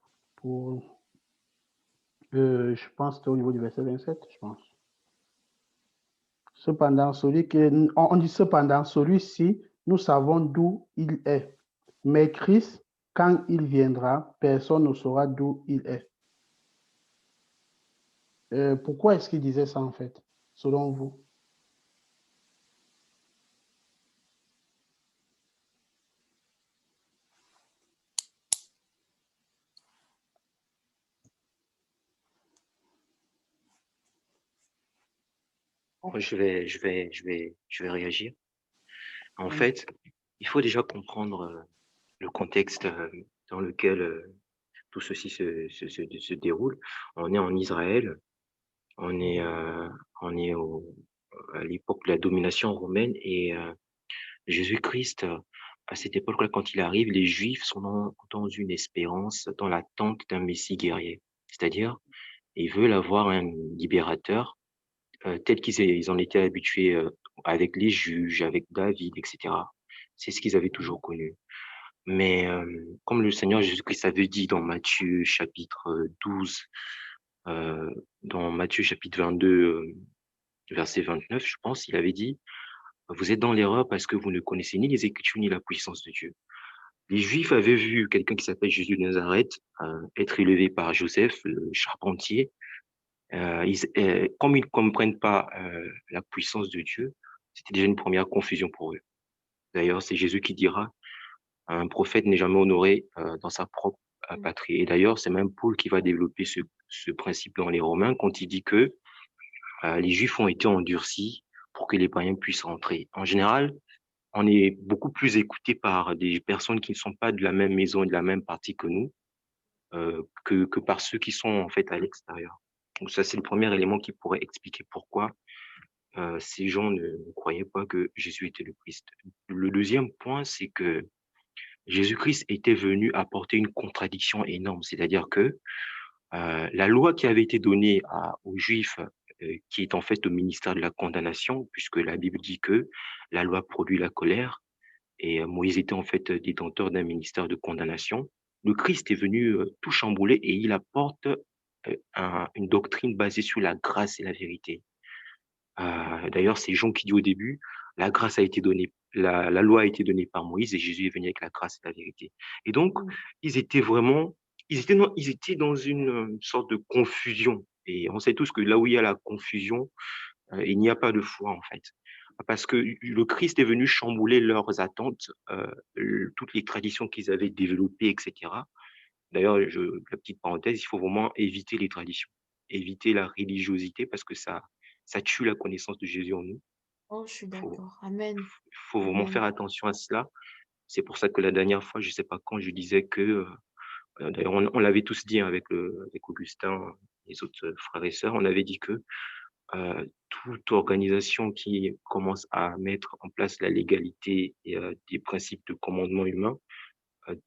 je pense que c'était au niveau du verset 27, je pense. Cependant, on dit cependant, celui-ci, nous savons d'où il est. Mais Christ, quand il viendra, personne ne saura d'où il est. Pourquoi est-ce qu'il disait ça en fait, selon vous? Bon, je vais réagir. En Mm. fait, il faut déjà comprendre le contexte dans lequel tout ceci se déroule. On est en Israël, on est, on est à l'époque de la domination romaine et Jésus-Christ, à cette époque-là, quand il arrive, les Juifs sont dans une espérance, dans l'attente d'un Messie guerrier. C'est-à-dire, ils veulent avoir un libérateur tel ils en étaient habitués avec les juges, avec David, etc. C'est ce qu'ils avaient toujours connu. Mais comme le Seigneur Jésus-Christ avait dit dans Matthieu chapitre 12, dans Matthieu chapitre 22, verset 29, je pense, il avait dit, vous êtes dans l'erreur parce que vous ne connaissez ni les Écritures ni la puissance de Dieu. Les Juifs avaient vu quelqu'un qui s'appelle Jésus de Nazareth être élevé par Joseph, le charpentier. Comme ils ne comprennent pas la puissance de Dieu, c'était déjà une première confusion pour eux. D'ailleurs, c'est Jésus qui dira, un prophète n'est jamais honoré dans sa propre patrie. Et d'ailleurs, c'est même Paul qui va développer ce principe dans les Romains quand il dit que les Juifs ont été endurcis pour que les païens puissent rentrer. En général, on est beaucoup plus écouté par des personnes qui ne sont pas de la même maison et de la même partie que nous, que par ceux qui sont en fait à l'extérieur. Donc ça, c'est le premier élément qui pourrait expliquer pourquoi ces gens ne croyaient pas que Jésus était le Christ. Le deuxième point, c'est que Jésus-Christ était venu apporter une contradiction énorme, c'est-à-dire que la loi qui avait été donnée aux Juifs, qui est en fait le ministère de la condamnation, puisque la Bible dit que la loi produit la colère, et Moïse était en fait détenteur d'un ministère de condamnation. Le Christ est venu tout chambouler et il apporte une doctrine basée sur la grâce et la vérité. D'ailleurs, c'est Jean qui dit au début, la grâce a été donnée, la loi a été donnée par Moïse et Jésus est venu avec la grâce et la vérité. Et donc, ils étaient vraiment, ils étaient dans une sorte de confusion. Et on sait tous que là où il y a la confusion, il n'y a pas de foi en fait. parce que le Christ est venu chambouler leurs attentes, toutes les traditions qu'ils avaient développées, etc. D'ailleurs, la petite parenthèse, il faut vraiment éviter les traditions, éviter la religiosité parce que ça tue la connaissance de Jésus en nous. Oh, je suis Il faut, d'accord. Amen. faut vraiment faire Amen. attention à cela. C'est pour ça que la dernière fois, je ne sais pas quand, je disais que, d'ailleurs, on l'avait tous dit, hein, avec Augustin, les autres frères et sœurs, on avait dit que toute organisation qui commence à mettre en place la légalité et des principes de commandement humain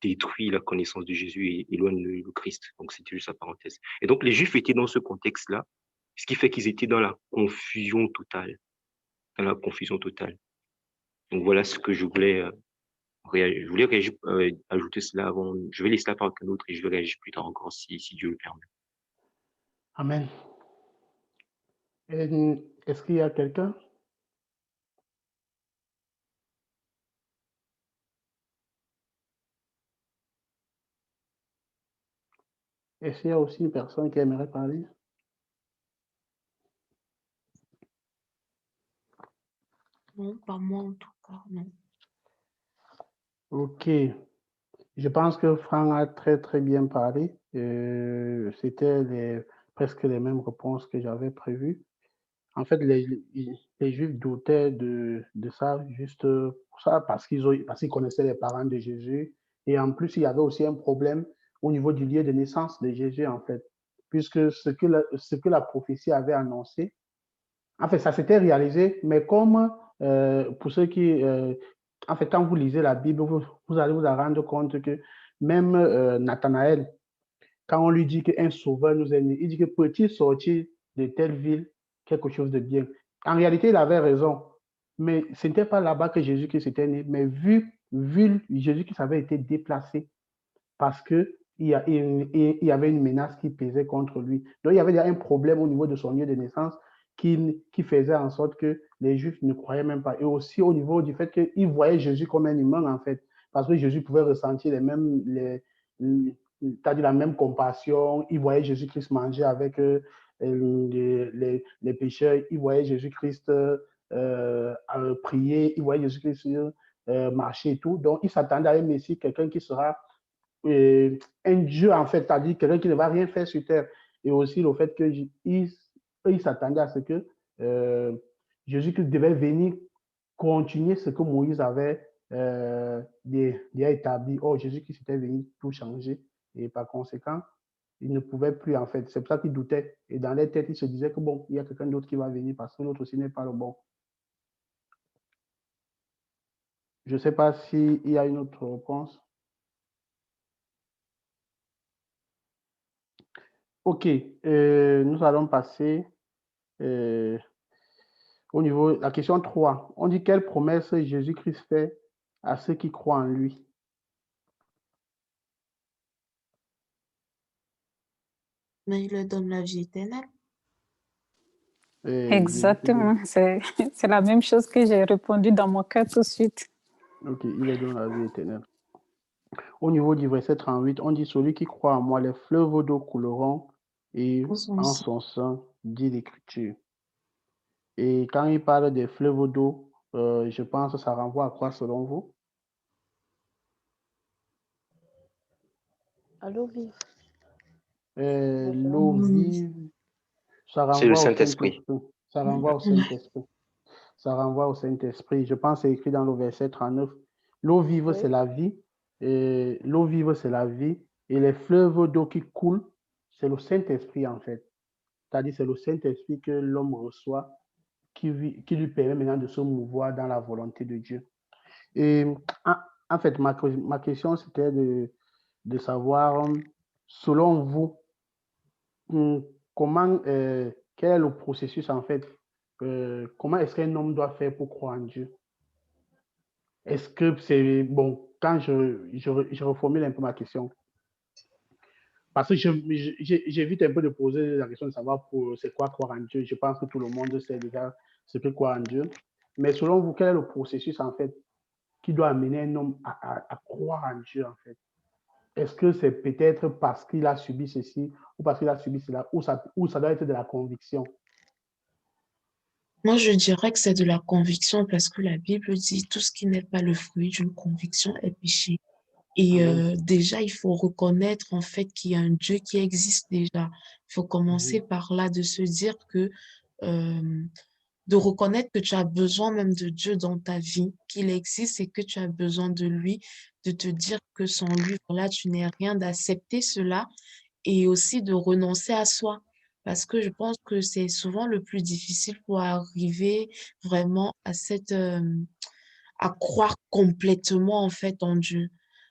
détruit la connaissance de Jésus et éloigne le Christ. Donc, c'était juste la parenthèse. Et donc, les Juifs étaient dans ce contexte-là, ce qui fait qu'ils étaient dans la confusion totale. Dans la confusion totale. Donc, voilà ce que je voulais, je voulais ajouter cela avant. Je vais laisser la parole à quelqu'un d'autre et je vais réagir plus tard encore si Dieu le permet. Amen. Est-ce qu'il y a quelqu'un? Est-ce qu'il y a aussi une personne qui aimerait parler? Non, pas moi en tout cas, non. Ok. Je pense que Franck a très bien parlé. C'était presque les mêmes réponses que j'avais prévues. En fait, les Juifs doutaient de ça juste pour ça, parce qu'ils connaissaient les parents de Jésus. Et en plus, il y avait aussi un problème au niveau du lieu de naissance de Jésus, en fait, puisque ce que la prophétie avait annoncé, en fait, ça s'était réalisé, mais comme pour ceux qui, en fait, quand vous lisez la Bible, vous allez vous en rendre compte que même Nathanaël, quand on lui dit qu'un sauveur nous est né, il dit que peut-il sortir de telle ville quelque chose de bien. En réalité, il avait raison, mais ce n'était pas là-bas que Jésus-Christ était né, mais vu Jésus-Christ avait été déplacé parce qu'il y avait une menace qui pesait contre lui. Donc, il y avait un problème au niveau de son lieu de naissance qui faisait en sorte que les Juifs ne croyaient même pas. Et aussi au niveau du fait qu'ils voyaient Jésus comme un humain, en fait, parce que Jésus pouvait ressentir c'est-à-dire la même compassion. Ils voyaient Jésus-Christ manger avec les pécheurs. Ils voyaient Jésus-Christ prier. Ils voyaient Jésus-Christ marcher et tout. Donc, ils s'attendaient à un Messie, quelqu'un qui sera un Dieu, en fait, c'est-à-dire quelqu'un qui ne va rien faire sur terre. Et aussi le fait qu'ils s'attendaient à ce que Jésus-Christ devait venir continuer ce que Moïse avait déjà établi. Or, Jésus-Christ était venu tout changer. Et par conséquent, il ne pouvait plus, en fait. C'est pour ça qu'ils doutaient. Et dans leur tête, ils se disaient que bon, il y a quelqu'un d'autre qui va venir parce que l'autre aussi n'est pas le bon. Je ne sais pas s'il y a une autre réponse. OK. Nous allons passer au niveau de la question 3. On dit quelle promesse Jésus-Christ fait à ceux qui croient en lui? Mais il leur donne la vie éternelle. Exactement, c'est la même chose que j'ai répondu dans mon cas tout de suite. Ok, il leur donne la vie éternelle. Au niveau du verset 38, on dit celui qui croit en moi, les fleuves d'eau couleront et en son sein, dit l'Écriture. Et quand il parle des fleuves d'eau, je pense que ça renvoie à quoi selon vous? À l'eau vive. L'eau vive, ça C'est le renvoie au Saint-Esprit. Saint-Esprit. Ça renvoie au Saint-Esprit. Ça renvoie au Saint-Esprit. Je pense que c'est écrit dans le verset 39. L'eau vive, c'est la vie. L'eau vive, c'est la vie. Et les fleuves d'eau qui coulent, c'est le Saint-Esprit, en fait. C'est-à-dire, c'est le Saint-Esprit que l'homme reçoit qui lui permet maintenant de se mouvoir dans la volonté de Dieu. Et en fait, ma question, c'était de savoir, selon vous, comment, quel est le processus, en fait, comment est-ce qu'un homme doit faire pour croire en Dieu? Est-ce que c'est, bon, quand je reformule un peu ma question, parce que j'évite un peu de poser la question de savoir c'est quoi croire en Dieu. Je pense que tout le monde sait déjà ce que croire en Dieu. Mais selon vous, quel est le processus, en fait, qui doit amener un homme à croire en Dieu, en fait? Est-ce que c'est peut-être parce qu'il a subi ceci ou parce qu'il a subi cela, ou ça doit être de la conviction? Moi, je dirais que c'est de la conviction parce que la Bible dit tout ce qui n'est pas le fruit d'une conviction est péché. Et Amen. déjà, il faut reconnaître en fait qu'il y a un Dieu qui existe déjà. Il faut commencer Mhm. par là, de se dire que, euh, de reconnaître que tu as besoin même de Dieu dans ta vie, qu'il existe et que tu as besoin de lui, de te dire que sans lui, voilà, tu n'es rien, d'accepter cela et aussi de renoncer à soi. Parce que je pense que c'est souvent le plus difficile pour arriver vraiment à à croire complètement en fait en Dieu.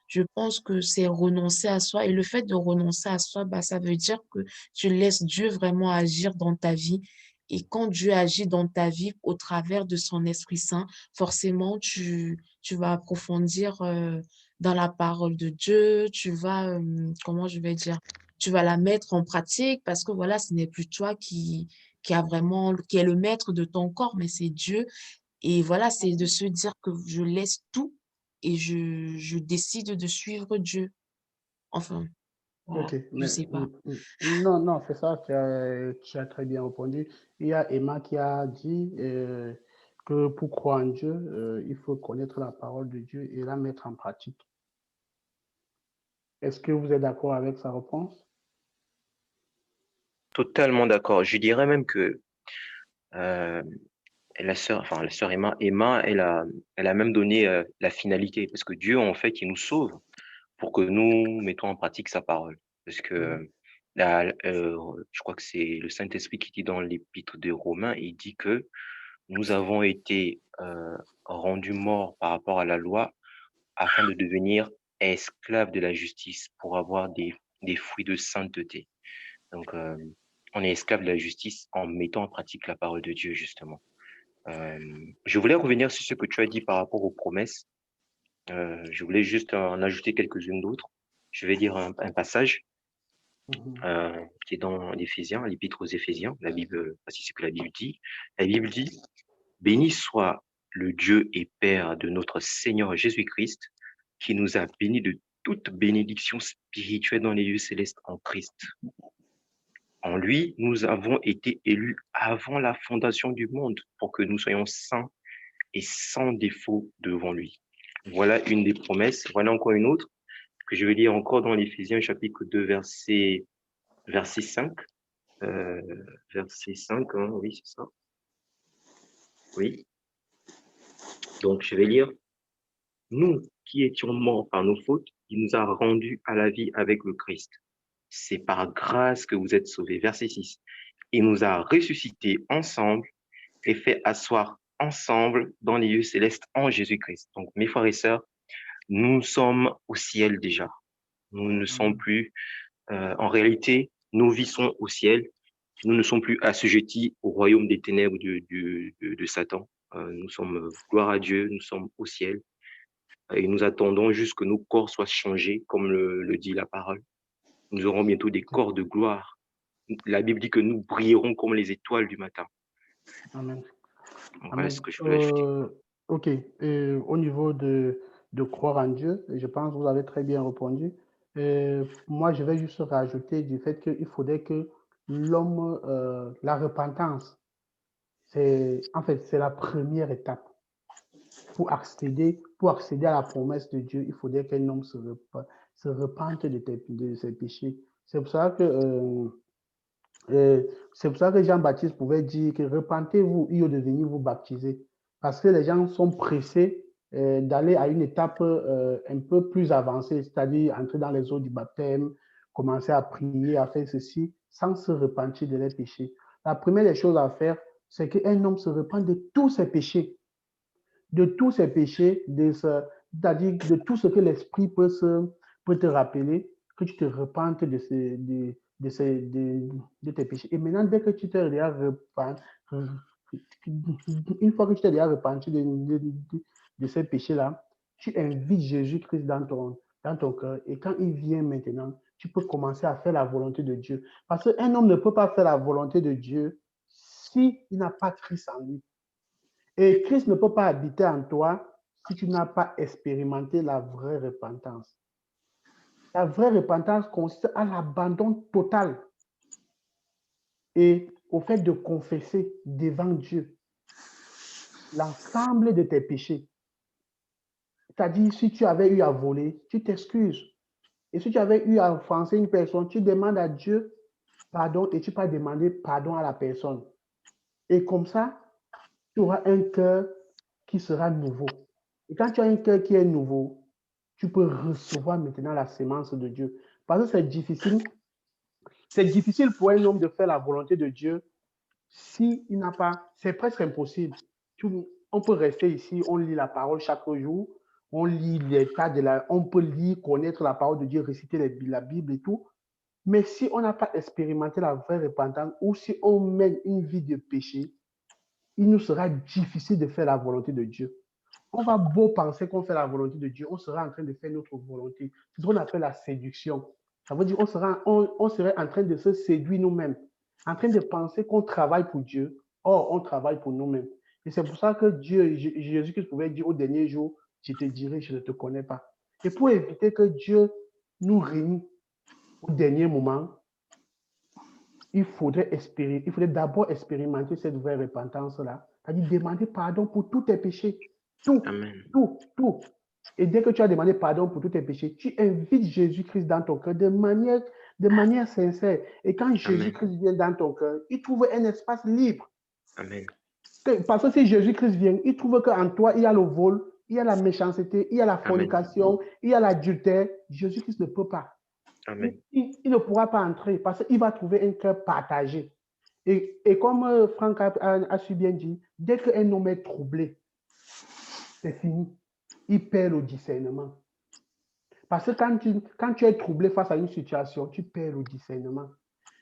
Je pense que c'est renoncer à soi et le fait de renoncer à soi, bah, ça veut dire que tu laisses Dieu vraiment agir dans ta vie. Et quand Dieu agit dans ta vie au travers de son Esprit Saint, forcément, tu vas approfondir dans la parole de Dieu, tu vas, comment je vais dire, tu vas la mettre en pratique parce que voilà, ce n'est plus toi qui est le maître de ton corps, mais c'est Dieu. Et voilà, c'est de se dire que je laisse tout et je décide de suivre Dieu. Enfin, voilà, Ok, je mais sais pas. non, non, c'est ça, tu as très bien répondu. Il y a Emma qui a dit que pour croire en Dieu, il faut connaître la parole de Dieu et la mettre en pratique. Est-ce que vous êtes d'accord avec sa réponse? Totalement d'accord. Je dirais même que euh, la sœur Emma, elle a même donné la finalité, parce que Dieu, en fait, il nous sauve pour que nous mettons en pratique sa parole. Parce que Mhm. je crois que c'est le Saint-Esprit qui dit dans l'Épître de Romains, il dit que nous avons été rendus morts par rapport à la loi afin de devenir esclaves de la justice pour avoir des fruits de sainteté. Donc, on est esclave de la justice en mettant en pratique la parole de Dieu, justement. Euh, je voulais revenir sur ce que tu as dit par rapport aux promesses. Je voulais juste en ajouter quelques-unes d'autres. Je vais dire un passage Mhm. qui est dans l'Éphésiens, l'Épître aux Éphésiens. La Bible, voici ce que la Bible dit. La Bible dit, béni soit le Dieu et Père de notre Seigneur Jésus-Christ, qui nous a bénis de toute bénédiction spirituelle dans les lieux célestes en Christ. En lui, nous avons été élus avant la fondation du monde pour que nous soyons saints et sans défaut devant lui. Voilà une des promesses. Voilà encore une autre que je vais lire encore dans l'Éphésiens chapitre 2, verset 5. Euh, verset 5, hein, oui, c'est ça. Oui. Donc, je vais lire. Nous qui étions morts par nos fautes, il nous a rendus à la vie avec le Christ. C'est par grâce que vous êtes sauvés. Verset 6. Il nous a ressuscités ensemble et fait asseoir ensemble dans les lieux célestes en Jésus-Christ. Donc, mes frères et sœurs, nous sommes au ciel déjà. Nous ne sommes Amen. plus, en réalité, nos vies sont au ciel. Nous ne sommes plus assujettis au royaume des ténèbres de Satan. Nous sommes, gloire à Dieu, nous sommes au ciel et nous attendons juste que nos corps soient changés, comme le dit la parole. Nous aurons bientôt des corps de gloire. La Bible dit que nous brillerons comme les étoiles du matin. Amen. Voilà Amen. ce que je voulais ajouter. Ok. Au niveau de croire en Dieu, je pense que vous avez très bien répondu. Moi, je vais juste rajouter du fait qu'il faudrait que l'homme, la repentance, en fait, c'est la première étape. Pour accéder à la promesse de Dieu, il faudrait qu'un homme se repente de ses péchés. C'est pour ça que c'est pour ça que Jean-Baptiste pouvait dire que repentez-vous, il est de venir vous baptiser. Parce que les gens sont pressés d'aller à une étape un peu plus avancée, c'est-à-dire entrer dans les eaux du baptême, commencer à prier, à faire ceci, sans se repentir de leurs péchés. La première des choses à faire, c'est qu'un homme se repente de tous ses péchés, c'est-à-dire de tout ce que l'esprit peut te rappeler, que tu te repentes de tes péchés. Et maintenant, dès que tu t'es déjà repenti, une fois que tu t'es déjà repenti de ces péchés-là, tu invites Jésus-Christ dans ton cœur. Et quand il vient maintenant, tu peux commencer à faire la volonté de Dieu. Parce qu'un homme ne peut pas faire la volonté de Dieu s'il n'a pas Christ en lui. Et Christ ne peut pas habiter en toi si tu n'as pas expérimenté la vraie repentance. La vraie repentance consiste à l'abandon total et au fait de confesser devant Dieu l'ensemble de tes péchés. C'est-à-dire, si tu avais eu à voler, tu t'excuses. Et si tu avais eu à offenser une personne, tu demandes à Dieu pardon et tu peux demander pardon à la personne. Et comme ça, tu auras un cœur qui sera nouveau. Et quand tu as un cœur qui est nouveau, tu peux recevoir maintenant la sémence de Dieu. Parce que c'est difficile pour un homme de faire la volonté de Dieu si il n'a pas, c'est presque impossible. On peut rester ici, on lit la parole chaque jour, on lit l'état de la, on peut lire, connaître la parole de Dieu, réciter la Bible et tout. Mais si on n'a pas expérimenté la vraie repentance ou si on mène une vie de péché, il nous sera difficile de faire la volonté de Dieu. On va beau penser qu'on fait la volonté de Dieu, on sera en train de faire notre volonté. C'est ce qu'on appelle la séduction. Ça veut dire on serait en train de se séduire nous-mêmes, en train de penser qu'on travaille pour Dieu. Or, on travaille pour nous-mêmes. Et c'est pour ça que Jésus-Christ pouvait dire au dernier jour, je te dirai, je ne te connais pas. Et pour éviter que Dieu nous réunisse au dernier moment, il faudrait d'abord expérimenter cette vraie repentance-là, c'est-à-dire demander pardon pour tous tes péchés. Tout, Amen. tout. Et dès que tu as demandé pardon pour tous tes péchés, tu invites Jésus-Christ dans ton cœur de manière sincère. Et quand Jésus-Christ vient dans ton cœur, il trouve un espace libre. Amen. Parce que si Jésus-Christ vient, il trouve qu'en toi, il y a le vol, il y a la méchanceté, il y a la fornication, il y a l'adultère. Jésus-Christ ne peut pas. Amen. Il ne pourra pas entrer parce qu'il va trouver un cœur partagé. Et comme Franck a su bien dit, dès qu'un homme est troublé, c'est fini. Il perd le discernement. Parce que quand tu es troublé face à une situation, tu perds le discernement.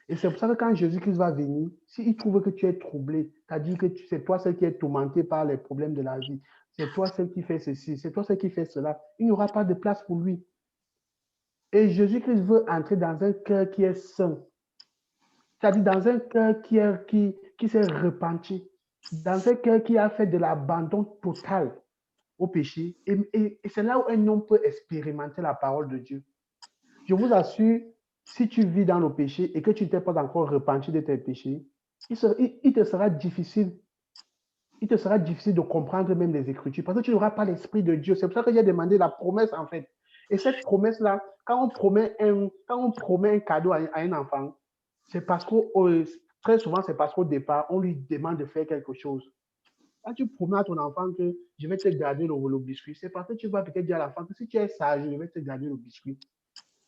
Et c'est pour ça que quand Jésus-Christ va venir, s'il trouve que tu es troublé, c'est-à-dire que c'est toi celle qui est tourmenté par les problèmes de la vie, c'est toi celle qui fait ceci, c'est toi celle qui fait cela, il n'y aura pas de place pour lui. Et Jésus-Christ veut entrer dans un cœur qui est saint, c'est-à-dire dans un cœur qui s'est repenti, dans un cœur qui a fait de l'abandon total au péché. Et c'est là où un homme peut expérimenter la parole de Dieu. Je vous assure, si tu vis dans le péché et que tu ne t'es pas encore repenti de tes péchés, il te sera difficile. Il te sera difficile de comprendre même les Écritures parce que tu n'auras pas l'Esprit de Dieu. C'est pour ça que j'ai demandé la promesse en fait. Et cette promesse-là, quand on promet un cadeau à un enfant, c'est parce que très souvent, c'est parce qu'au départ, on lui demande de faire quelque chose. Quand tu promets à ton enfant que je vais te garder le biscuit, c'est parce que tu vas peut-être dire à l'enfant que si tu es sage, je vais te garder le biscuit.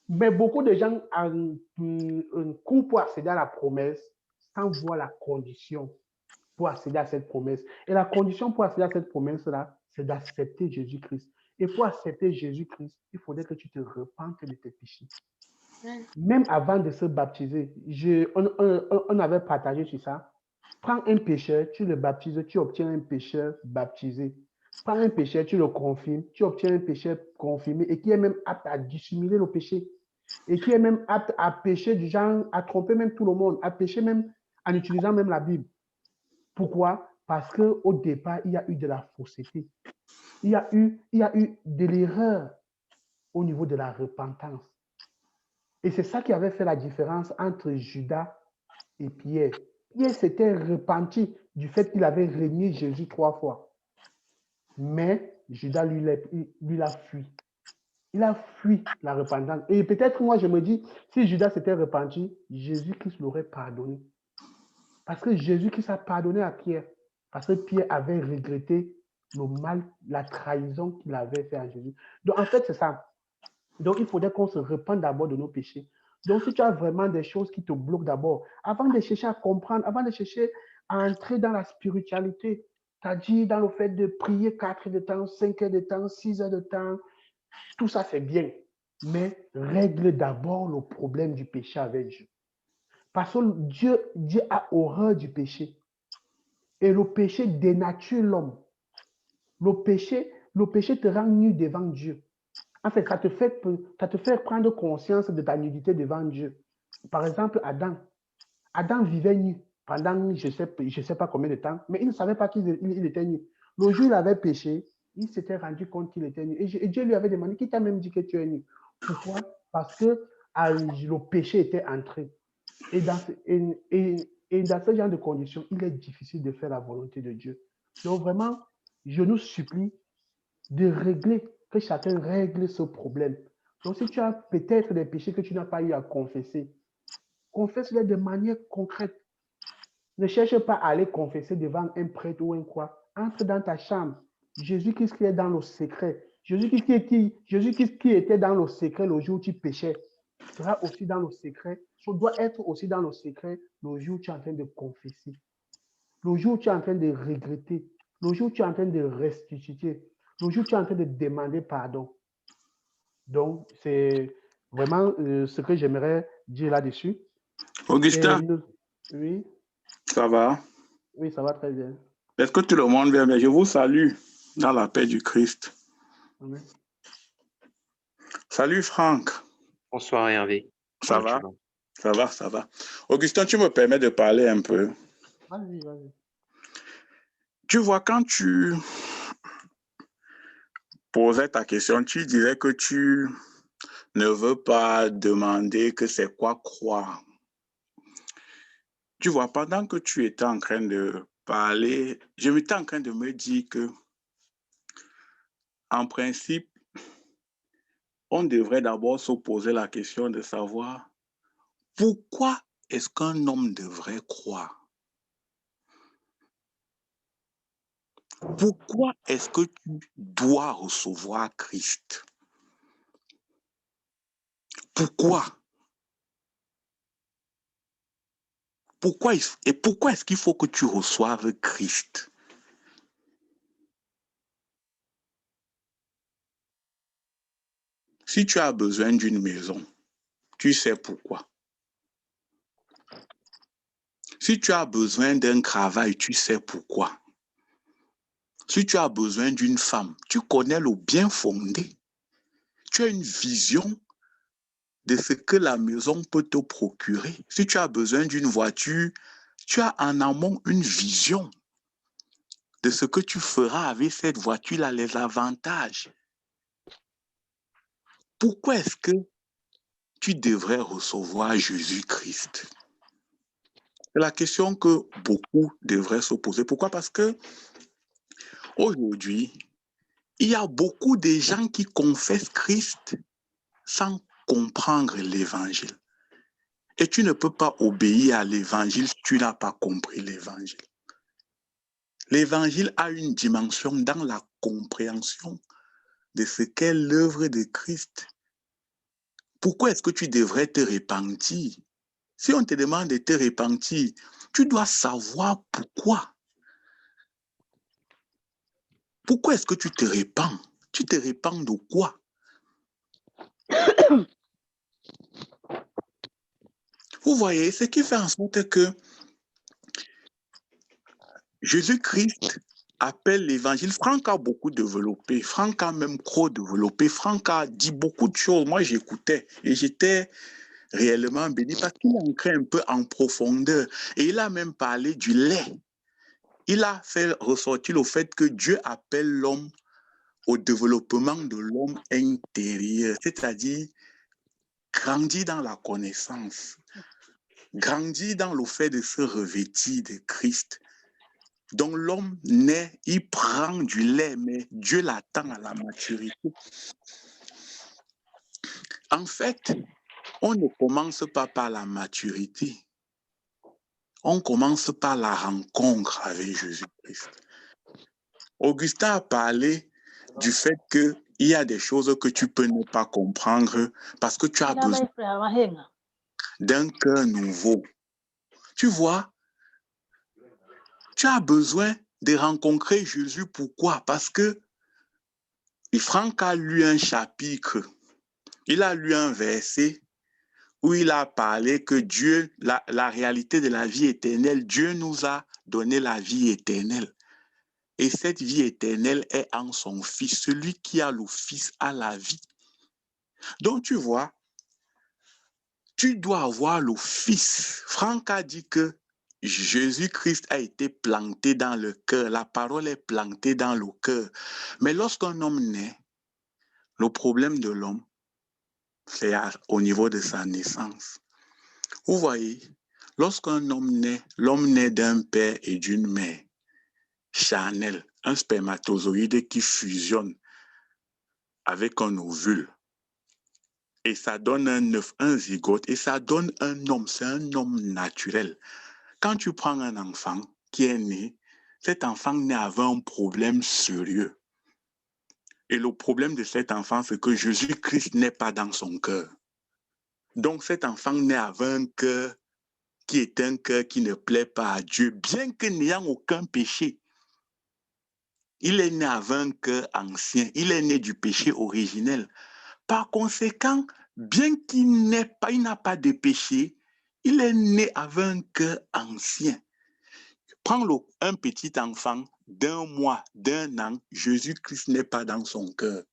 Mais beaucoup de gens courent pour accéder à la promesse sans voir la condition pour accéder à cette promesse. Et la condition pour accéder à cette promesse-là, c'est d'accepter Jésus-Christ. Et pour accepter Jésus-Christ, il faudrait que tu te repentes de tes péchés. Même avant de se baptiser, on avait partagé sur ça. Prends un pécheur, tu le baptises, tu obtiens un pécheur baptisé. Prends un pécheur, tu le confirmes, tu obtiens un pécheur confirmé et qui est même apte à dissimuler le péché. Et qui est même apte à pécher du genre, à tromper même tout le monde, à pécher même en utilisant même la Bible. Pourquoi? Parce qu'au départ, il y a eu de la fausseté. Il y a eu de l'erreur au niveau de la repentance. Et c'est ça qui avait fait la différence entre Judas et Pierre. Pierre s'était repenti du fait qu'il avait renié Jésus 3 fois. Mais Judas, lui, l'a fui. Il a fui la repentance. Et peut-être moi, je me dis, si Judas s'était repenti, Jésus-Christ l'aurait pardonné. Parce que Jésus-Christ a pardonné à Pierre. Parce que Pierre avait regretté le mal, la trahison qu'il avait fait à Jésus. Donc, en fait, c'est ça. Donc, il faudrait qu'on se repente d'abord de nos péchés. Donc, si tu as vraiment des choses qui te bloquent d'abord, avant de chercher à comprendre, avant de chercher à entrer dans la spiritualité, c'est-à-dire dans le fait de prier 4 heures de temps, 5 heures de temps, 6 heures de temps, tout ça, c'est bien. Mais règle d'abord le problème du péché avec Dieu. Parce que Dieu a horreur du péché. Et le péché dénature l'homme. Le péché te rend nu devant Dieu. En fait, ça te fait prendre conscience de ta nudité devant Dieu. Par exemple, Adam. Adam vivait nu pendant je sais pas combien de temps, mais il ne savait pas qu'il était nu. Le jour où il avait péché, il s'était rendu compte qu'il était nu. Et Dieu lui avait demandé, qui t'a même dit que tu es nu? Pourquoi? Parce que le péché était entré. Et dans ce genre de conditions, il est difficile de faire la volonté de Dieu. Donc vraiment, je nous supplie de régler, que chacun règle ce problème. Donc si tu as peut-être des péchés que tu n'as pas eu à confesser, confesse-les de manière concrète. Ne cherche pas à aller confesser devant un prêtre ou un quoi. Entre dans ta chambre. Jésus-Christ qui est dans le secret. Jésus-Christ qui était dans le secret le jour où tu péchais sera aussi dans le secret. Tu dois être aussi dans le secret le jour où tu es en train de confesser. Le jour où tu es en train de regretter. Le jour où tu es en train de restituer. Le jour où tu es en train de demander pardon. Donc, c'est vraiment ce que j'aimerais dire là-dessus. Augustin, Oui, ça va? oui, ça va très bien. Est-ce que tout le monde va bien? Je vous salue dans la paix du Christ. Amen. Salut Franck. Bonsoir Hervé. Ça Comment va? tu vas? Ça va, ça va. Augustin, tu me permets de parler un peu? Vas-y, vas-y. Tu vois, quand tu posais ta question, tu disais que tu ne veux pas demander que c'est quoi croire. Tu vois, pendant que tu étais en train de parler, je m'étais en train de me dire que, en principe, on devrait d'abord se poser la question de savoir pourquoi est-ce qu'un homme devrait croire? Pourquoi est-ce que tu dois recevoir Christ? Pourquoi? Pourquoi est-ce qu'il faut que tu reçoives Christ? Si tu as besoin d'une maison, tu sais pourquoi. Si tu as besoin d'un travail, tu sais pourquoi. Si tu as besoin d'une femme, tu connais le bien fondé. Tu as une vision de ce que la maison peut te procurer. Si tu as besoin d'une voiture, tu as en amont une vision de ce que tu feras avec cette voiture-là, les avantages. Pourquoi est-ce que tu devrais recevoir Jésus-Christ? C'est la question que beaucoup devraient se poser. Pourquoi? Parce que aujourd'hui, il y a beaucoup de gens qui confessent Christ sans comprendre l'évangile. Et tu ne peux pas obéir à l'évangile si tu n'as pas compris l'évangile. L'évangile a une dimension dans la compréhension de ce qu'est l'œuvre de Christ. Pourquoi est-ce que tu devrais te repentir? Si on te demande de te repentir, tu dois savoir pourquoi. Pourquoi est-ce que tu te repens? Tu te repens de quoi? Vous voyez, ce qui fait en sorte que Jésus-Christ appelle l'évangile. Franck a beaucoup développé. Franck a même trop développé. Franck a dit beaucoup de choses. Moi, j'écoutais et j'étais réellement béni parce qu'il est entré un peu en profondeur. Et il a même parlé du lait. Il a fait ressortir le fait que Dieu appelle l'homme au développement de l'homme intérieur, c'est-à-dire grandir dans la connaissance, grandir dans le fait de se revêtir de Christ. Donc l'homme naît, il prend du lait, mais Dieu l'attend à la maturité. En fait, on ne commence pas par la maturité. On commence par la rencontre avec Jésus-Christ. Augustin a parlé du fait qu'il y a des choses que tu peux ne pas comprendre parce que tu as besoin d'un cœur nouveau. Tu vois, tu as besoin de rencontrer Jésus. Pourquoi? Parce que Franck a lu un chapitre, il a lu un verset où il a parlé que Dieu, la réalité de la vie éternelle, Dieu nous a donné la vie éternelle. Et cette vie éternelle est en son Fils. Celui qui a le Fils a la vie. Donc tu vois, tu dois avoir le Fils. Franck a dit que Jésus-Christ a été planté dans le cœur. La parole est plantée dans le cœur. Mais lorsqu'un homme naît, le problème de l'homme, c'est au niveau de sa naissance. Vous voyez, lorsqu'un homme naît, l'homme naît d'un père et d'une mère. charnel, un spermatozoïde qui fusionne avec un ovule. Et ça donne un œuf, un zygote, et ça donne un homme. C'est un homme naturel. Quand tu prends un enfant qui est né, cet enfant naît avec un problème sérieux. Et le problème de cet enfant, c'est que Jésus-Christ n'est pas dans son cœur. Donc cet enfant naît avec un cœur qui est un cœur qui ne plaît pas à Dieu, bien que n'ayant aucun péché. Il est né avec un cœur ancien, il est né du péché originel. Par conséquent, bien qu'il n'a pas de péché, il est né avec un cœur ancien. Prends un petit enfant d'1 mois, d'1 an, Jésus-Christ n'est pas dans son cœur.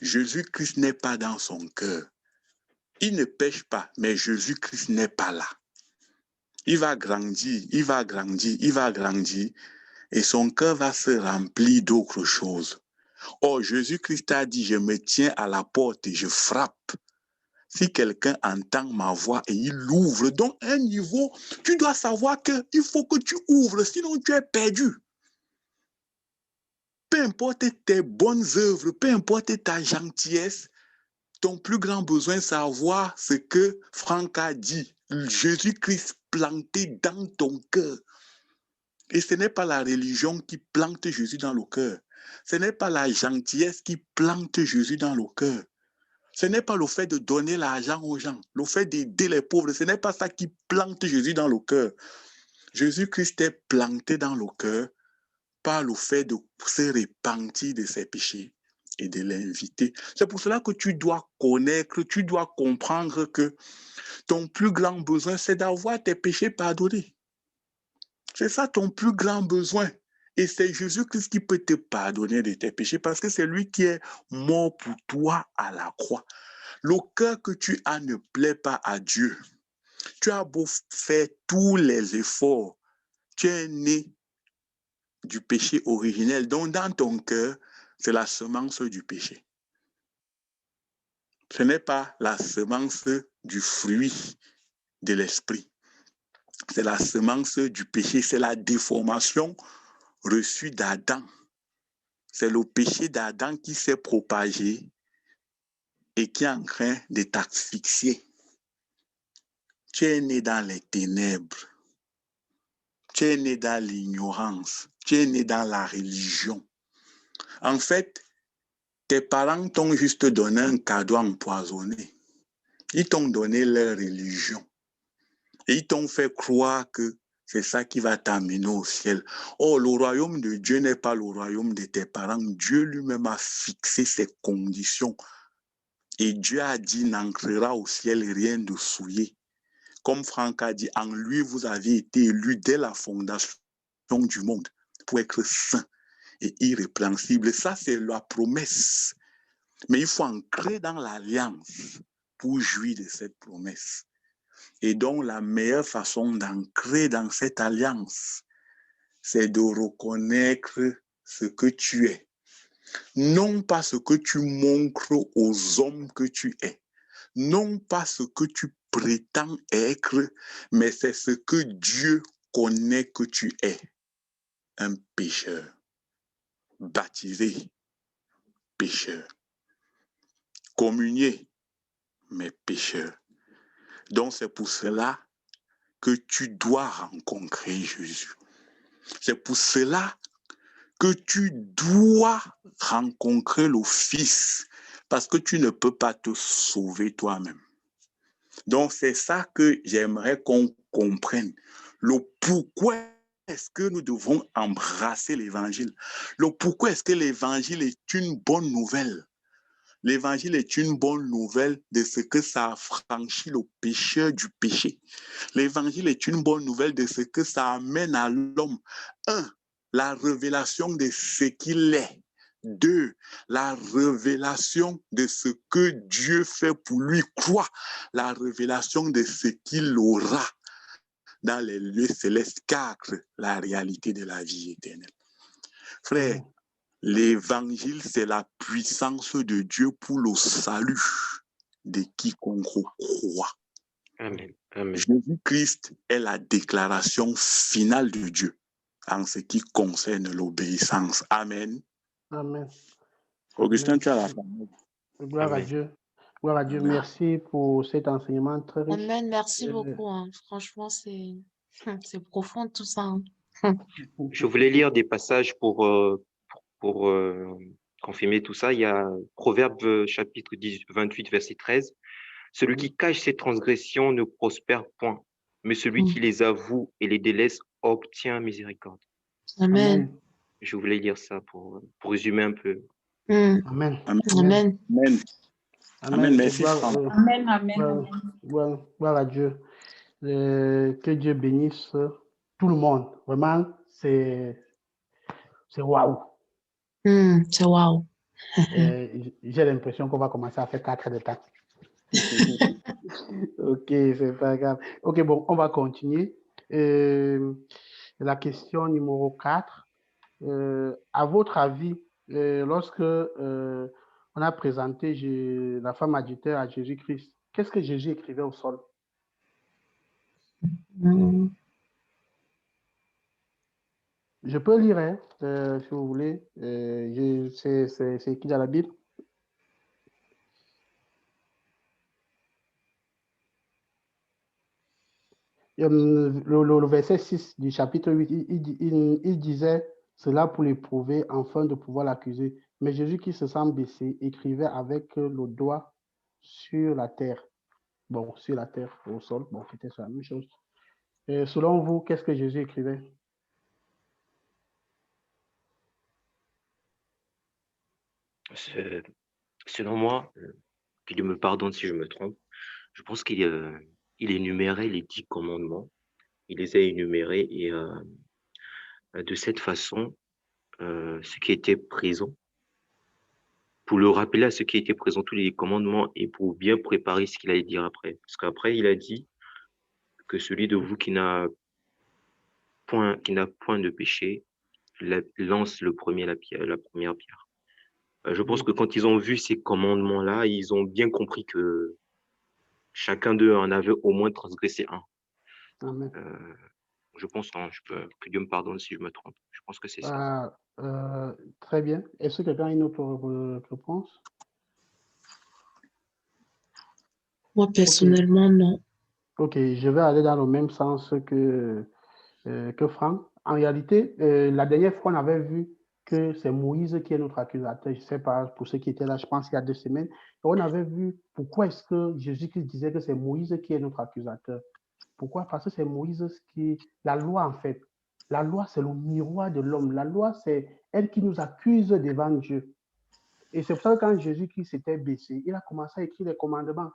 Jésus-Christ n'est pas dans son cœur. Il ne pêche pas, mais Jésus-Christ n'est pas là. Il va grandir, il va grandir, il va grandir, et son cœur va se remplir d'autres choses. Or, Jésus-Christ a dit, je me tiens à la porte et je frappe. Si quelqu'un entend ma voix et il ouvre, donc un niveau, tu dois savoir qu'il faut que tu ouvres, sinon tu es perdu. Peu importe tes bonnes œuvres, peu importe ta gentillesse, ton plus grand besoin, c'est savoir ce que Franck a dit. Jésus-Christ planté dans ton cœur. Et ce n'est pas la religion qui plante Jésus dans le cœur. Ce n'est pas la gentillesse qui plante Jésus dans le cœur. Ce n'est pas le fait de donner l'argent aux gens, le fait d'aider les pauvres. Ce n'est pas ça qui plante Jésus dans le cœur. Jésus-Christ est planté dans le cœur par le fait de se repentir de ses péchés et de l'inviter. C'est pour cela que tu dois connaître, tu dois comprendre que ton plus grand besoin, c'est d'avoir tes péchés pardonnés. C'est ça ton plus grand besoin. Et c'est Jésus-Christ qui peut te pardonner de tes péchés parce que c'est lui qui est mort pour toi à la croix. Le cœur que tu as ne plaît pas à Dieu. Tu as beau faire tous les efforts, tu es né du péché originel. Donc dans ton cœur, c'est la semence du péché. Ce n'est pas la semence du fruit de l'esprit. C'est la semence du péché, c'est la déformation reçue d'Adam. C'est le péché d'Adam qui s'est propagé et qui est en train de t'asphyxier. Tu es né dans les ténèbres. Tu es né dans l'ignorance. Tu es né dans la religion. En fait, tes parents t'ont juste donné un cadeau empoisonné. Ils t'ont donné leur religion. Et ils t'ont fait croire que c'est ça qui va t'amener au ciel. Oh, le royaume de Dieu n'est pas le royaume de tes parents. Dieu lui-même a fixé ses conditions. Et Dieu a dit, n'entrera au ciel rien de souillé. Comme Franck a dit, en lui, vous avez été élus dès la fondation du monde pour être saint et irrépréhensible. Ça, c'est la promesse. Mais il faut ancrer dans l'alliance pour jouir de cette promesse. Et donc, la meilleure façon d'ancrer dans cette alliance, c'est de reconnaître ce que tu es. Non pas ce que tu montres aux hommes que tu es. Non pas ce que tu prétends être, mais c'est ce que Dieu connaît que tu es. Un pécheur. Baptisé. Pécheur. Communié, mais pécheur. Donc c'est pour cela que tu dois rencontrer Jésus. C'est pour cela que tu dois rencontrer le Fils, parce que tu ne peux pas te sauver toi-même. Donc c'est ça que j'aimerais qu'on comprenne. Le pourquoi est-ce que nous devons embrasser l'évangile? Le pourquoi est-ce que l'évangile est une bonne nouvelle? L'évangile est une bonne nouvelle de ce que ça affranchit le pécheur du péché. L'évangile est une bonne nouvelle de ce que ça amène à l'homme. 1, la révélation de ce qu'il est. 2, la révélation de ce que Dieu fait pour lui. 3, la révélation de ce qu'il aura dans les lieux célestes. 4, la réalité de la vie éternelle. Frère, l'évangile, c'est la puissance de Dieu pour le salut de quiconque croit. Amen. Amen. Jésus-Christ est la déclaration finale de Dieu. en ce qui concerne l'obéissance. Amen. Amen. Augustin, tu as la Merci. parole. Gloire à Amen. Dieu. Gloire à Dieu. Amen. Merci pour cet enseignement très riche. Amen, merci Euh, beaucoup, hein. Franchement, c'est profond tout ça, hein. Je voulais lire des passages pour confirmer tout ça. Il y a Proverbe chapitre 28, verset 13. Celui qui cache ses transgressions ne prospère point, mais celui qui les avoue et les délaisse obtient miséricorde. Amen. Amen. Je voulais lire ça pour résumer un peu. Mm. Amen. Amen. Amen. Amen. Amen. Amen. Merci, Gloire, Franck. Amen, amen, gloire, amen. gloire à Dieu. Que Dieu bénisse tout le monde. Vraiment, c'est waouh. C'est waouh. J'ai l'impression qu'on va commencer à faire 4 heures de temps. Ok, c'est pas grave. Ok, bon, on va continuer. La question numéro 4. À votre avis, lorsque on a présenté la femme adultère à Jésus-Christ, qu'est-ce que Jésus écrivait au sol? Mm. Je peux lire, hein, si vous voulez. C'est écrit dans la Bible. Le verset 6 du chapitre 8, il disait cela pour l'éprouver afin de pouvoir l'accuser. Mais Jésus qui se sent baissé écrivait avec le doigt sur la terre. Bon, sur la terre, au sol. Bon, c'était la même chose. Selon vous, qu'est-ce que Jésus écrivait? Selon moi, que Dieu me pardonne si je me trompe, je pense qu'il énumérait les 10 commandements. Il les a énumérés et de cette façon, ce qui était présent, pour le rappeler à ce qui était présent, tous les commandements, et pour bien préparer ce qu'il allait dire après. Parce qu'après, il a dit que celui de vous qui n'a point de péché, lance la première pierre. Je pense que quand ils ont vu ces commandements-là, ils ont bien compris que chacun d'eux en avait au moins transgressé un. Amen. Je pense, hein, que Dieu me pardonne si je me trompe. Je pense que c'est ça. Très bien. Est-ce que quelqu'un a une autre réponse? Moi, personnellement, non. Ok, je vais aller dans le même sens que Franck. En réalité, la dernière fois, on avait vu que c'est Moïse qui est notre accusateur. Je ne sais pas, pour ceux qui étaient là, je pense qu'il y a 2 semaines. Et on avait vu pourquoi est-ce que Jésus-Christ disait que c'est Moïse qui est notre accusateur. Pourquoi? Parce que c'est Moïse la loi, en fait. La loi, c'est le miroir de l'homme. La loi, c'est elle qui nous accuse devant Dieu. Et c'est pour ça que quand Jésus-Christ s'était baissé, il a commencé à écrire les commandements.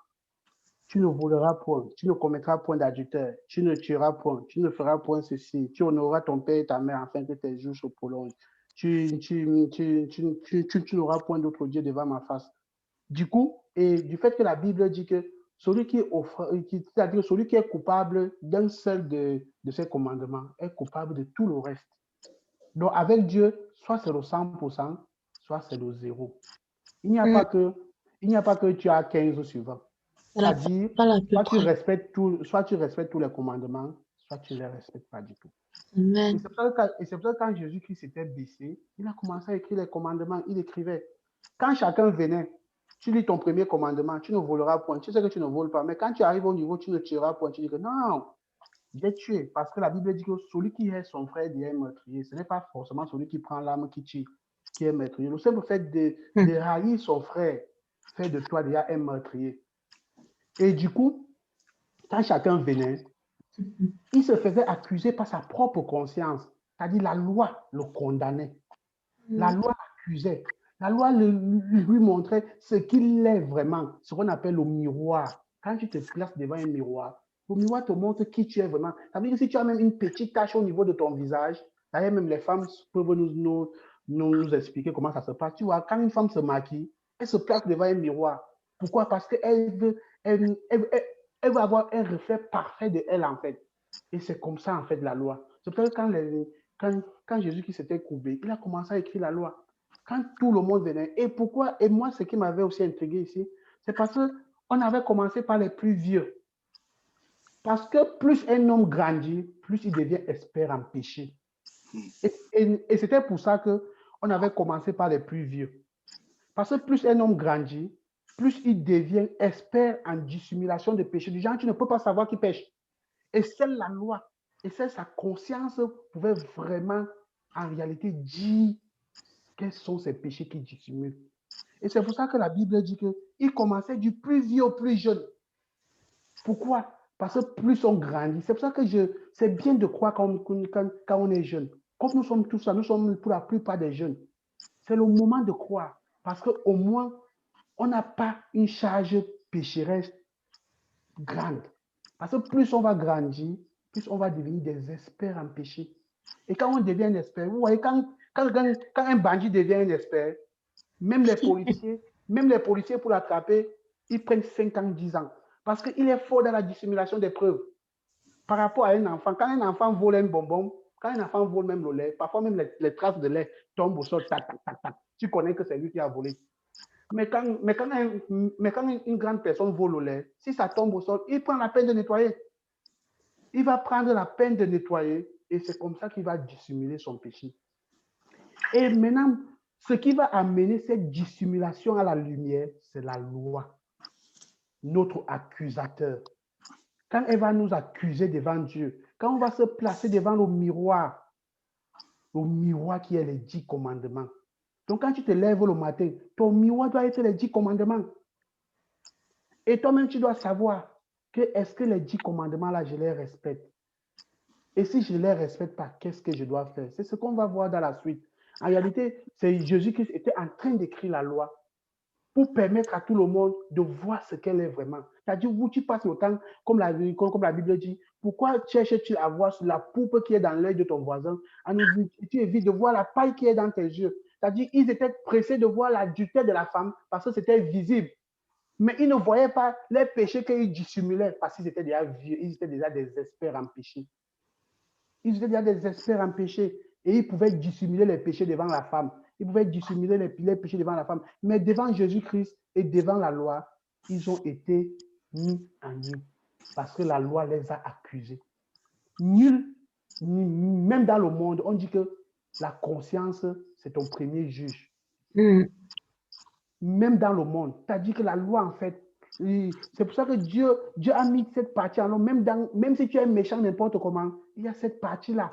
Tu ne voleras point, tu ne commettras point d'adultère, tu ne tueras point, tu ne feras point ceci, tu honoreras ton père et ta mère afin que tes jours se prolongent. Tu n'auras point d'autre Dieu devant ma face. Du coup, et du fait que la Bible dit que celui qui c'est-à-dire celui qui est coupable d'un seul de ces commandements est coupable de tout le reste. Donc, avec Dieu, soit c'est le 100%, soit c'est le 0. Il n'y a pas que tu as 15 suivants. C'est-à-dire, soit tu respectes tous les commandements, soit tu ne les respectes pas du tout. Amen. Et c'est pour ça que quand Jésus-Christ s'était baissé, il a commencé à écrire les commandements. Il écrivait. Quand chacun venait, tu lis ton premier commandement, tu ne voleras point. Tu sais que tu ne voles pas. Mais quand tu arrives au niveau, tu ne tueras point. Tu dis que non, j'ai tué. Parce que la Bible dit que celui qui est son frère est meurtrier. Ce n'est pas forcément celui qui prend l'arme qui tue, qui est meurtrier. Le simple fait de haïr son frère fait de toi déjà un meurtrier. Et du coup, quand chacun venait, il se faisait accuser par sa propre conscience. C'est-à-dire la loi le condamnait. La loi l'accusait. La loi lui montrait ce qu'il est vraiment, ce qu'on appelle le miroir. Quand tu te places devant un miroir, le miroir te montre qui tu es vraiment. Ça veut dire que si tu as même une petite tache au niveau de ton visage, d'ailleurs même les femmes peuvent nous expliquer comment ça se passe. Tu vois, quand une femme se maquille, elle se place devant un miroir. Pourquoi? Parce qu'elle veut, elle veut avoir un reflet parfait de elle en fait. Et c'est comme ça en fait la loi. C'est pour ça que quand Jésus qui s'était courbé, il a commencé à écrire la loi. Quand tout le monde venait. Et pourquoi? Et moi, ce qui m'avait aussi intrigué ici, c'est parce qu'on avait commencé par les plus vieux. Parce que plus un homme grandit, plus il devient expert en péché. Et c'était pour ça qu'on avait commencé par les plus vieux. Parce que plus un homme grandit, plus il devient expert en dissimulation de péché. Du genre, tu ne peux pas savoir qui pêche. Et seule la loi, et seule sa conscience pouvait vraiment, en réalité, dire quels sont ces péchés qu'il dissimule. Et c'est pour ça que la Bible dit qu'il commençait du plus vieux au plus jeune. Pourquoi? Parce que plus on grandit. C'est pour ça que c'est bien de croire quand on est jeune. Comme nous sommes tous là, nous sommes pour la plupart des jeunes. C'est le moment de croire. Parce qu'au moins, on n'a pas une charge pécheresse grande. Parce que plus on va grandir, plus on va devenir des experts en péché. Et quand on devient un expert, vous voyez, quand un bandit devient un expert, même les policiers pour l'attraper, ils prennent 5 ans, 10 ans. Parce qu'il est fort dans la dissimulation des preuves. Par rapport à un enfant, quand un enfant vole un bonbon, quand un enfant vole même le lait, parfois même les traces de lait tombent au sol, tac, tac, tac, tac. Tu connais que c'est lui qui a volé. Mais quand une grande personne vole le lait, si ça tombe au sol, il prend la peine de nettoyer. Il va prendre la peine de nettoyer et c'est comme ça qu'il va dissimuler son péché. Et maintenant, ce qui va amener cette dissimulation à la lumière, c'est la loi, notre accusateur. Quand elle va nous accuser devant Dieu, quand on va se placer devant le miroir qui est les 10 commandements. Donc, quand tu te lèves le matin, ton miroir doit être les 10 commandements. Et toi-même, tu dois savoir que est-ce que les 10 commandements-là, je les respecte. Et si je ne les respecte pas, qu'est-ce que je dois faire? C'est ce qu'on va voir dans la suite. En réalité, c'est Jésus-Christ était en train d'écrire la loi pour permettre à tout le monde de voir ce qu'elle est vraiment. C'est-à-dire, où tu passes le temps, comme la Bible dit, pourquoi cherches-tu à voir la poupe qui est dans l'œil de ton voisin? Tu évites de voir la paille qui est dans tes yeux. C'est-à-dire, ils étaient pressés de voir l'adultère de la femme parce que c'était visible. Mais ils ne voyaient pas les péchés qu'ils dissimulaient parce qu'ils étaient déjà vieux, ils étaient déjà des experts en péché. Ils étaient déjà des experts en péché et ils pouvaient dissimuler les péchés devant la femme. Ils pouvaient dissimuler les péchés devant la femme. Mais devant Jésus-Christ et devant la loi, ils ont été mis en nu parce que la loi les a accusés. Nul, même dans le monde, on dit que la conscience, c'est ton premier juge. Même dans le monde, c'est-à-dire que la loi, en fait, c'est pour ça que Dieu a mis cette partie en l'homme. Même si tu es méchant n'importe comment, il y a cette partie-là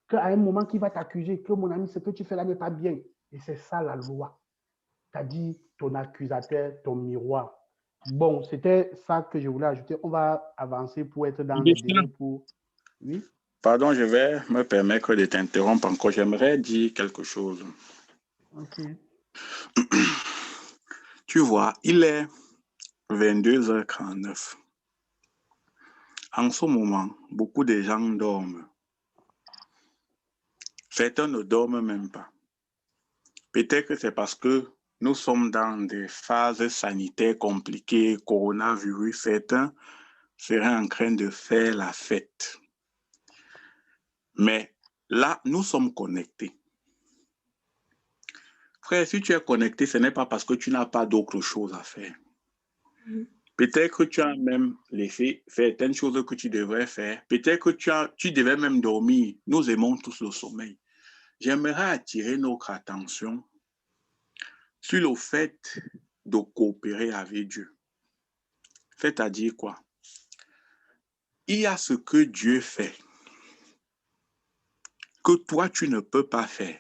qu'à un moment qui va t'accuser, que mon ami, ce que tu fais là n'est pas bien. Et c'est ça la loi. C'est-à-dire ton accusateur, ton miroir. Bon, c'était ça que je voulais ajouter. On va avancer pour être dans les délais pour... Oui? Pardon, je vais me permettre de t'interrompre encore. J'aimerais dire quelque chose. Ok. Tu vois, il est 22h39. En ce moment, beaucoup de gens dorment. Certains ne dorment même pas. Peut-être que c'est parce que nous sommes dans des phases sanitaires compliquées, coronavirus. Certains seraient en train de faire la fête. Mais là, nous sommes connectés. Frère, si tu es connecté, ce n'est pas parce que tu n'as pas d'autre chose à faire. Peut-être que tu as même laissé certaines choses que tu devrais faire. Peut-être que tu devais même dormir. Nous aimons tous le sommeil. J'aimerais attirer notre attention sur le fait de coopérer avec Dieu. C'est-à-dire quoi? Il y a ce que Dieu fait que toi, tu ne peux pas faire.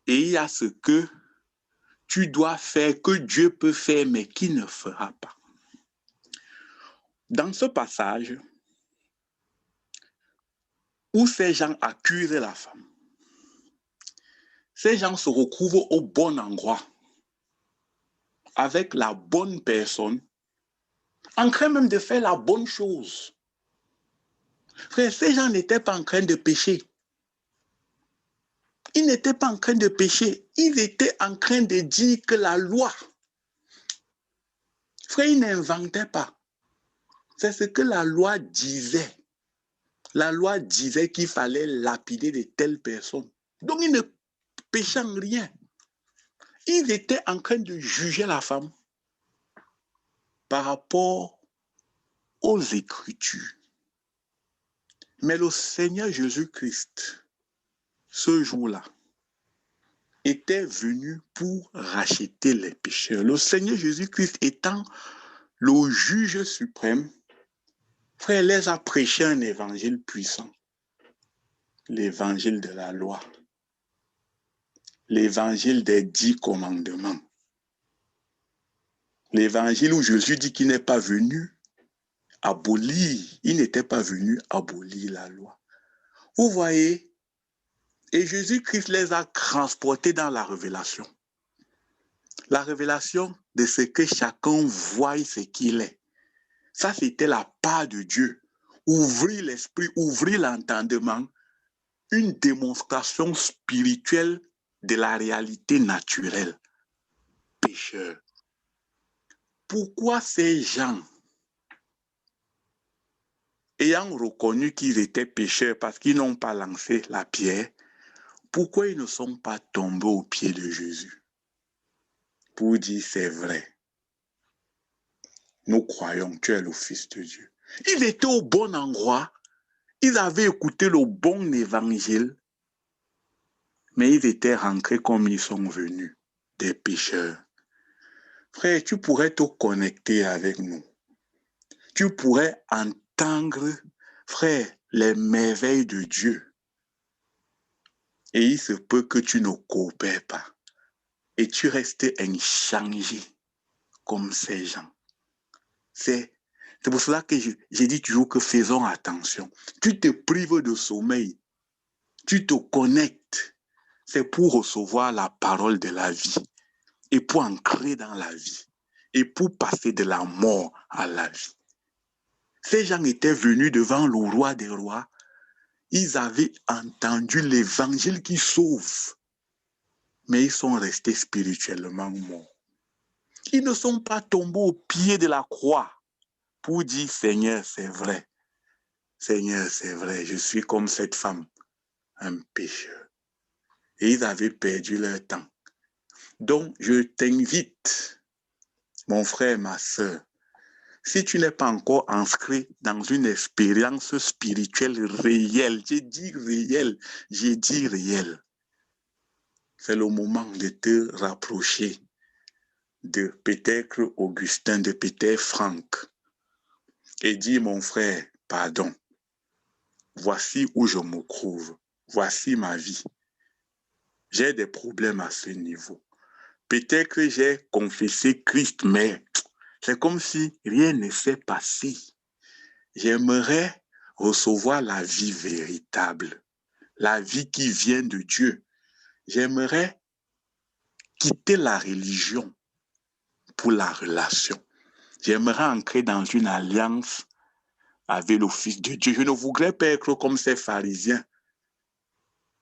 Et il y a ce que tu dois faire que Dieu peut faire, mais qu'il ne fera pas. Dans ce passage où ces gens accusent la femme, ces gens se retrouvent au bon endroit, avec la bonne personne, en train même de faire la bonne chose. Frère, ces gens n'étaient pas en train de pécher. Ils n'étaient pas en train de pécher. Ils étaient en train de dire que la loi, frère, ils n'inventaient pas. C'est ce que la loi disait. La loi disait qu'il fallait lapider de telles personnes. Donc, ils ne péchaient en rien. Ils étaient en train de juger la femme par rapport aux Écritures. Mais le Seigneur Jésus-Christ ce jour-là, était venu pour racheter les pécheurs. Le Seigneur Jésus-Christ étant le juge suprême, frère, les a prêché un évangile puissant, l'évangile de la loi, l'évangile des 10 commandements, l'évangile où Jésus dit qu'il n'est pas venu abolir, il n'était pas venu abolir la loi. Vous voyez, et Jésus-Christ les a transportés dans la révélation. La révélation de ce que chacun voit ce qu'il est. Ça, c'était la part de Dieu. Ouvrir l'esprit, ouvrir l'entendement, une démonstration spirituelle de la réalité naturelle. Pécheur. Pourquoi ces gens, ayant reconnu qu'ils étaient pécheurs parce qu'ils n'ont pas lancé la pierre, pourquoi ils ne sont pas tombés aux pieds de Jésus pour dire c'est vrai? Nous croyons, tu es le Fils de Dieu. Ils étaient au bon endroit, ils avaient écouté le bon évangile, mais ils étaient rentrés comme ils sont venus, des pécheurs. Frère, tu pourrais te connecter avec nous. Tu pourrais entendre, frère, les merveilles de Dieu. Et il se peut que tu ne coopères pas. Et tu restes inchangé comme ces gens. C'est pour cela que j'ai dit toujours que faisons attention. Tu te prives de sommeil. Tu te connectes. C'est pour recevoir la parole de la vie. Et pour ancrer dans la vie. Et pour passer de la mort à la vie. Ces gens étaient venus devant le roi des rois. Ils avaient entendu l'évangile qui sauve. Mais ils sont restés spirituellement morts. Ils ne sont pas tombés au pied de la croix pour dire, Seigneur, c'est vrai. Seigneur, c'est vrai, je suis comme cette femme, un pécheur. Et ils avaient perdu leur temps. Donc, je t'invite, mon frère, ma soeur, si tu n'es pas encore inscrit dans une expérience spirituelle réelle, j'ai dit réelle, c'est le moment de te rapprocher de peut-être Augustin, de peut-être Franck, et dire, mon frère, pardon, voici où je me trouve, voici ma vie. J'ai des problèmes à ce niveau. Peut-être que j'ai confessé Christ, mais c'est comme si rien ne s'est passé. J'aimerais recevoir la vie véritable, la vie qui vient de Dieu. J'aimerais quitter la religion pour la relation. J'aimerais entrer dans une alliance avec le Fils de Dieu. Je ne voudrais pas être comme ces pharisiens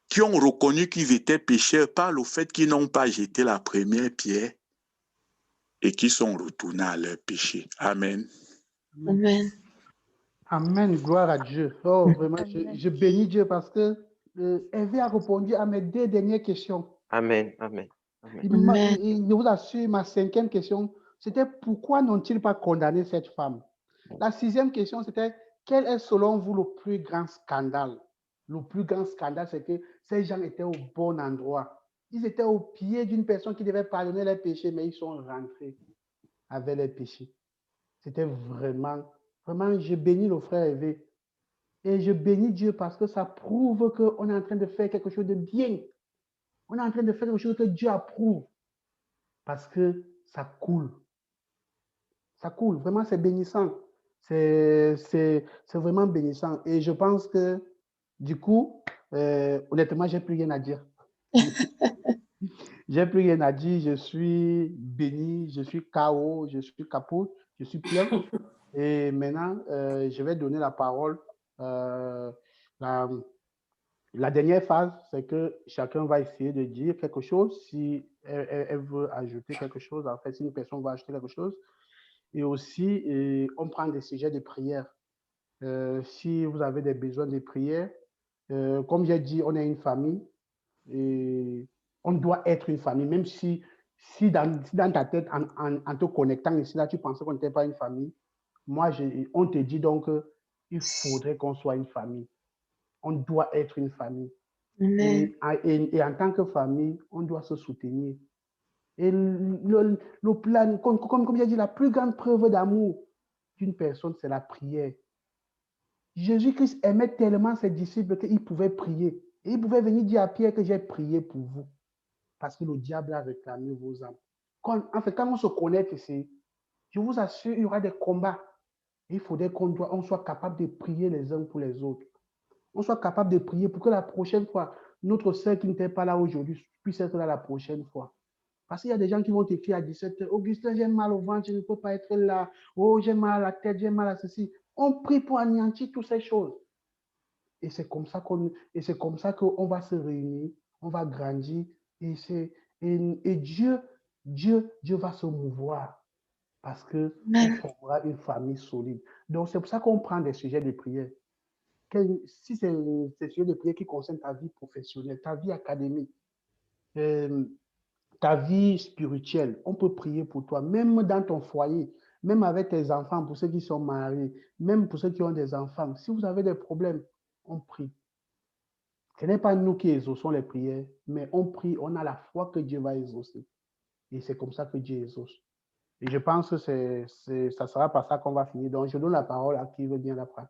qui ont reconnu qu'ils étaient pécheurs par le fait qu'ils n'ont pas jeté la première pierre et qui sont retournés à leur péché. Amen. Amen. Amen, gloire à Dieu. Oh, vraiment, je bénis Dieu parce que Hervé a répondu à mes 2 dernières questions. Amen. Amen. Amen. Je vous assure, ma 5e question, c'était pourquoi n'ont-ils pas condamné cette femme? La 6e question, c'était quel est selon vous le plus grand scandale? Le plus grand scandale, c'est que ces gens étaient au bon endroit. Ils étaient au pied d'une personne qui devait pardonner les péchés, mais ils sont rentrés avec les péchés. C'était vraiment, je bénis le frère Hervé. Et je bénis Dieu parce que ça prouve qu'on est en train de faire quelque chose de bien. On est en train de faire quelque chose que Dieu approuve. Parce que ça coule. Ça coule. Vraiment, c'est bénissant. C'est vraiment bénissant. Et je pense que, du coup, honnêtement, je n'ai plus rien à dire. J'ai plus rien à dire. Je suis béni, je suis KO, je suis capot, je suis plein. Et maintenant, je vais donner la parole. La dernière phase, c'est que chacun va essayer de dire quelque chose. Si elle veut ajouter quelque chose, en fait, si une personne va ajouter quelque chose. Et aussi, on prend des sujets de prière. Si vous avez des besoins de prière, comme j'ai dit, on est une famille et on doit être une famille, même si dans ta tête, en te connectant ici, là, tu pensais qu'on n'était pas une famille. Moi, on te dit donc qu'il faudrait qu'on soit une famille. On doit être une famille. Amen. Et en tant que famille, on doit se soutenir. Et le plan, comme j'ai dit, la plus grande preuve d'amour d'une personne, c'est la prière. Jésus-Christ aimait tellement ses disciples qu'il pouvait prier. Et il pouvait venir dire à Pierre que j'ai prié pour vous. Parce que le diable a réclamé vos âmes. Quand on se connecte ici, je vous assure, il y aura des combats. Il faudrait qu'on soit capable de prier les uns pour les autres. On soit capable de prier pour que la prochaine fois, notre sœur qui n'était pas là aujourd'hui puisse être là la prochaine fois. Parce qu'il y a des gens qui vont t'écrire à 17h, Augustin, j'ai mal au ventre, je ne peux pas être là. Oh, j'ai mal à la tête, j'ai mal à ceci. On prie pour anéantir toutes ces choses. Et c'est comme ça qu'on va se réunir, on va grandir. Et Dieu va se mouvoir parce qu'on Amen. formera une famille solide. Donc, c'est pour ça qu'on prend des sujets de prière. Si c'est des sujets de prière qui concernent ta vie professionnelle, ta vie académique, ta vie spirituelle, on peut prier pour toi, même dans ton foyer, même avec tes enfants, pour ceux qui sont mariés, même pour ceux qui ont des enfants. Si vous avez des problèmes, on prie. Ce n'est pas nous qui exaucons les prières, mais on prie, on a la foi que Dieu va exaucer. Et c'est comme ça que Dieu exauce. Et je pense que ça sera par ça qu'on va finir. Donc, je donne la parole à qui veut bien la prendre.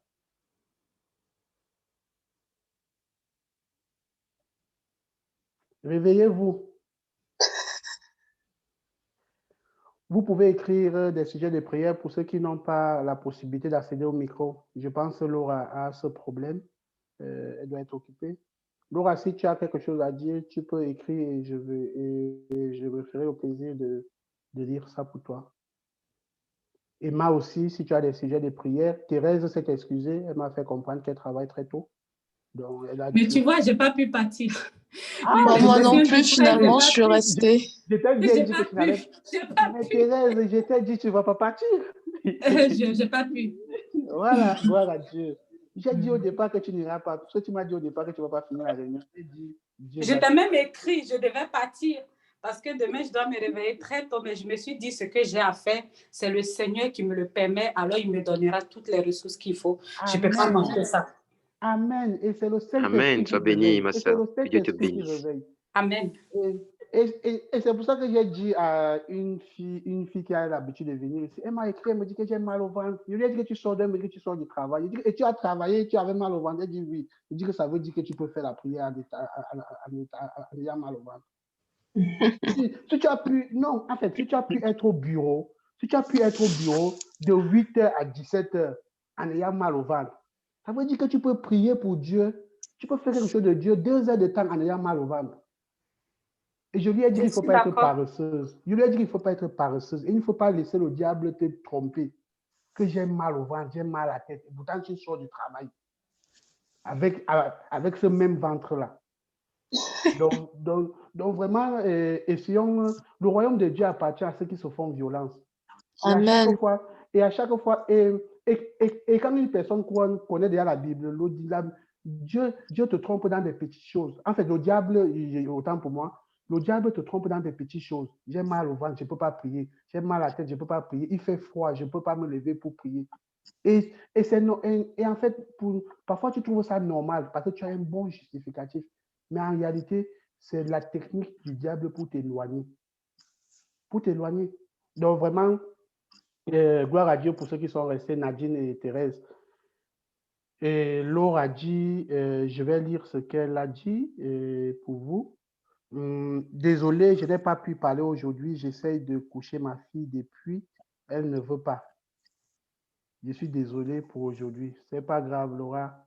Réveillez-vous. Vous pouvez écrire des sujets de prière pour ceux qui n'ont pas la possibilité d'accéder au micro. Je pense que Laura a ce problème. Elle doit être occupée. Laura, si tu as quelque chose à dire, tu peux écrire et je me ferai au plaisir de lire ça pour toi. Emma aussi, si tu as des sujets de prière. Thérèse s'est excusée. Elle m'a fait comprendre qu'elle travaille très tôt. Donc, elle a Mais dit... tu vois, je n'ai pas pu partir. Ah, Moi non plus, finalement, je suis restée. Je t'ai bien J'ai dit que pas tu n'allais pu. J'ai pas Mais pu. Thérèse, je t'ai dit, tu ne vas pas partir. Je n'ai pas pu. Voilà, gloire à Dieu. J'ai dit au départ que tu n'iras pas. Parce que tu m'as dit au départ que tu ne vas pas finir la réunion. J'ai dit, Dieu Je va... t'ai même écrit, je devais partir. Parce que demain, je dois me réveiller très tôt. Mais je me suis dit, ce que j'ai à faire, c'est le Seigneur qui me le permet. Alors, il me donnera toutes les ressources qu'il faut. Je ne peux pas manquer ça. Amen. Et c'est le Saint-Esprit Amen. qui Sois bénie, réveille. ma Et c'est sœur. le Que Dieu te Saint-Esprit qui bénisse. réveille. Amen. Et c'est pour ça que j'ai dit à une fille qui a l'habitude de venir ici, elle m'a écrit, elle me dit que j'ai mal au ventre. Je lui ai dit que tu sors d'un, que tu sors du travail. Et tu as travaillé, tu avais mal au ventre. Elle dit oui. Je dis que ça veut dire que tu peux faire la prière en ayant mal au ventre. Si tu as pu, non, en fait, si tu as pu être au bureau, de 8h à 17h en ayant mal au ventre, ça veut dire que tu peux prier pour Dieu, tu peux faire quelque chose de Dieu 2 heures de temps en ayant mal au ventre. Et je lui ai dit qu'il ne faut pas être paresseuse. Je lui ai dit qu'il ne faut pas être paresseuse. Et il ne faut pas laisser le diable te tromper. Que j'ai mal au ventre, j'ai mal à la tête. Et pourtant, tu sors du travail avec ce même ventre-là. Donc vraiment, essayons. Le royaume de Dieu appartient à ceux qui se font violence. Amen. Et à chaque fois, quand une personne connaît déjà la Bible, Dieu te trompe dans des petites choses. En fait, le diable, autant pour moi, le diable te trompe dans des petites choses. J'ai mal au ventre, je ne peux pas prier. J'ai mal à la tête, je ne peux pas prier. Il fait froid, je ne peux pas me lever pour prier. Et en fait, parfois, tu trouves ça normal parce que tu as un bon justificatif. Mais en réalité, c'est la technique du diable pour t'éloigner. Donc, vraiment, gloire à Dieu pour ceux qui sont restés, Nadine et Thérèse. Et Laure a dit, je vais lire ce qu'elle a dit pour vous. Désolé, je n'ai pas pu parler aujourd'hui. J'essaye de coucher ma fille depuis. Elle ne veut pas. Je suis désolé pour aujourd'hui. Ce n'est pas grave, Laura.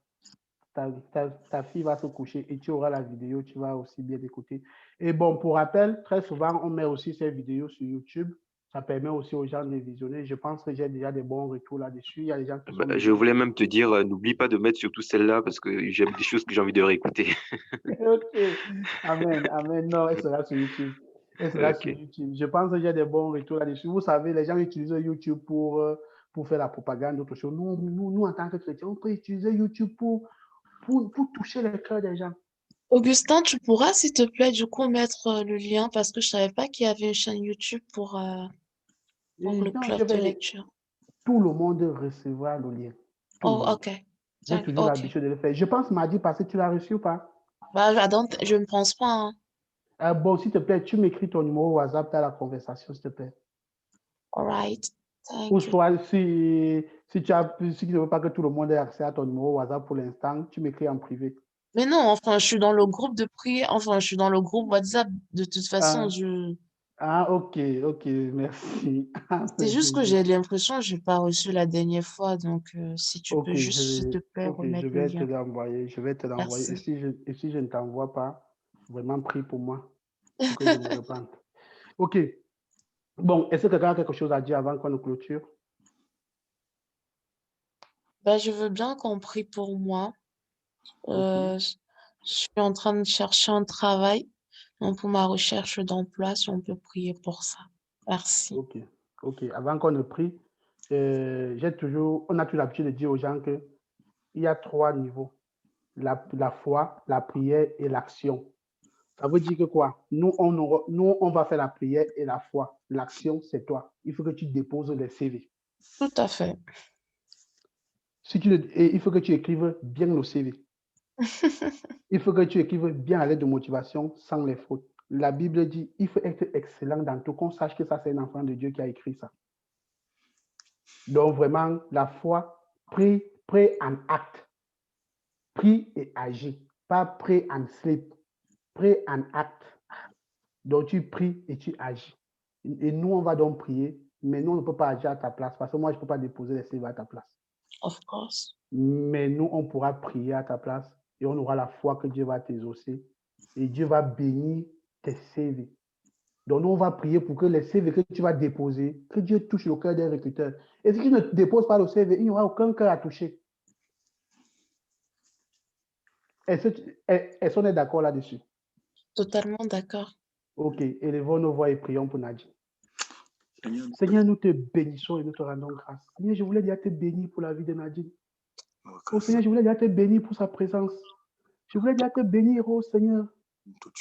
Ta fille va se coucher et tu auras la vidéo. Tu vas aussi bien écouter. Et bon, pour rappel, très souvent, on met aussi ces vidéos sur YouTube. Ça permet aussi aux gens de visionner. Je pense que j'ai déjà des bons retours là-dessus. Il y a des gens qui sont... Je voulais même te dire, n'oublie pas de mettre surtout celle-là parce que j'ai des choses que j'ai envie de réécouter. Ok. Amen. Amen. Non, elle sera sur YouTube. Ok. Je pense que j'ai des bons retours là-dessus. Vous savez, les gens utilisent YouTube pour faire la propagande, d'autres choses. Nous, en tant que chrétiens, on peut utiliser YouTube pour toucher les cœurs des gens. Augustin, tu pourras, s'il te plaît, du coup, mettre le lien parce que je savais pas qu'il y avait une chaîne YouTube pour le Non, club de lecture. tout le monde recevra le lien. Tout le Oh, monde. ok. J'ai toujours Ok. l'habitude de le faire. Je pense mardi passé, tu l'as reçu ou pas? Bah, je ne pense pas. Hein. Bon, s'il te plaît, tu m'écris ton numéro WhatsApp dans la conversation, s'il te plaît. All right. Ou Thank you. soit, si tu ne veux pas que tout le monde ait accès à ton numéro WhatsApp pour l'instant, tu m'écris en privé. Mais non, enfin, je suis dans le groupe de prière. Enfin, je suis dans le groupe WhatsApp. De toute façon, Ok, merci. c'est juste que j'ai l'impression que je n'ai pas reçu la dernière fois. Donc, si tu peux Ok, juste, s'il te plaît, je remettre le vais te lien. l'envoyer. Je vais te l'envoyer. Merci. Et si je ne t'envoie pas, vraiment prie pour moi, pour que je me repente. Ok. Bon, est-ce que quelqu'un a quelque chose à dire avant qu'on nous clôture? Ben, je veux bien qu'on prie pour moi. Ok, Je suis en train de chercher un travail. Donc, pour ma recherche d'emploi, si on peut prier pour ça. Merci. ok. Avant qu'on ne prie, on a toujours l'habitude de dire aux gens qu'il y a 3 niveaux. La foi, la prière et l'action. Ça veut dire que quoi? Nous, on va faire la prière et la foi. L'action, c'est toi. Il faut que tu déposes les CV. Tout à fait. Et il faut que tu écrives bien le CV. Il faut que tu écrives bien la lettre de motivation sans les fautes. La Bible dit il faut être excellent dans tout, qu'on sache que ça, c'est un enfant de Dieu qui a écrit ça. Donc, vraiment, la foi, prie en acte. Prie et agis. Pas prie en slip. Prie en acte. Donc, tu pries et tu agis. Et nous, on va donc prier, mais nous, on ne peut pas agir à ta place parce que moi, je ne peux pas déposer les CV à ta place. Of course. Mais nous, on pourra prier à ta place et on aura la foi que Dieu va t'exaucer et Dieu va bénir tes CV. Donc, nous, on va prier pour que les CV que tu vas déposer, que Dieu touche le cœur des recruteurs. Et si tu ne déposes pas le CV, il n'y aura aucun cœur à toucher. Est-ce qu'on est d'accord là-dessus? Totalement d'accord. Ok, élevons nos voix et prions pour Nadine. Seigneur, nous te bénissons et nous te rendons grâce. Seigneur, je voulais déjà te bénir pour la vie de Nadine. Oh Seigneur, je voulais déjà te bénir pour sa présence. Je voulais déjà te bénir, oh Seigneur, pour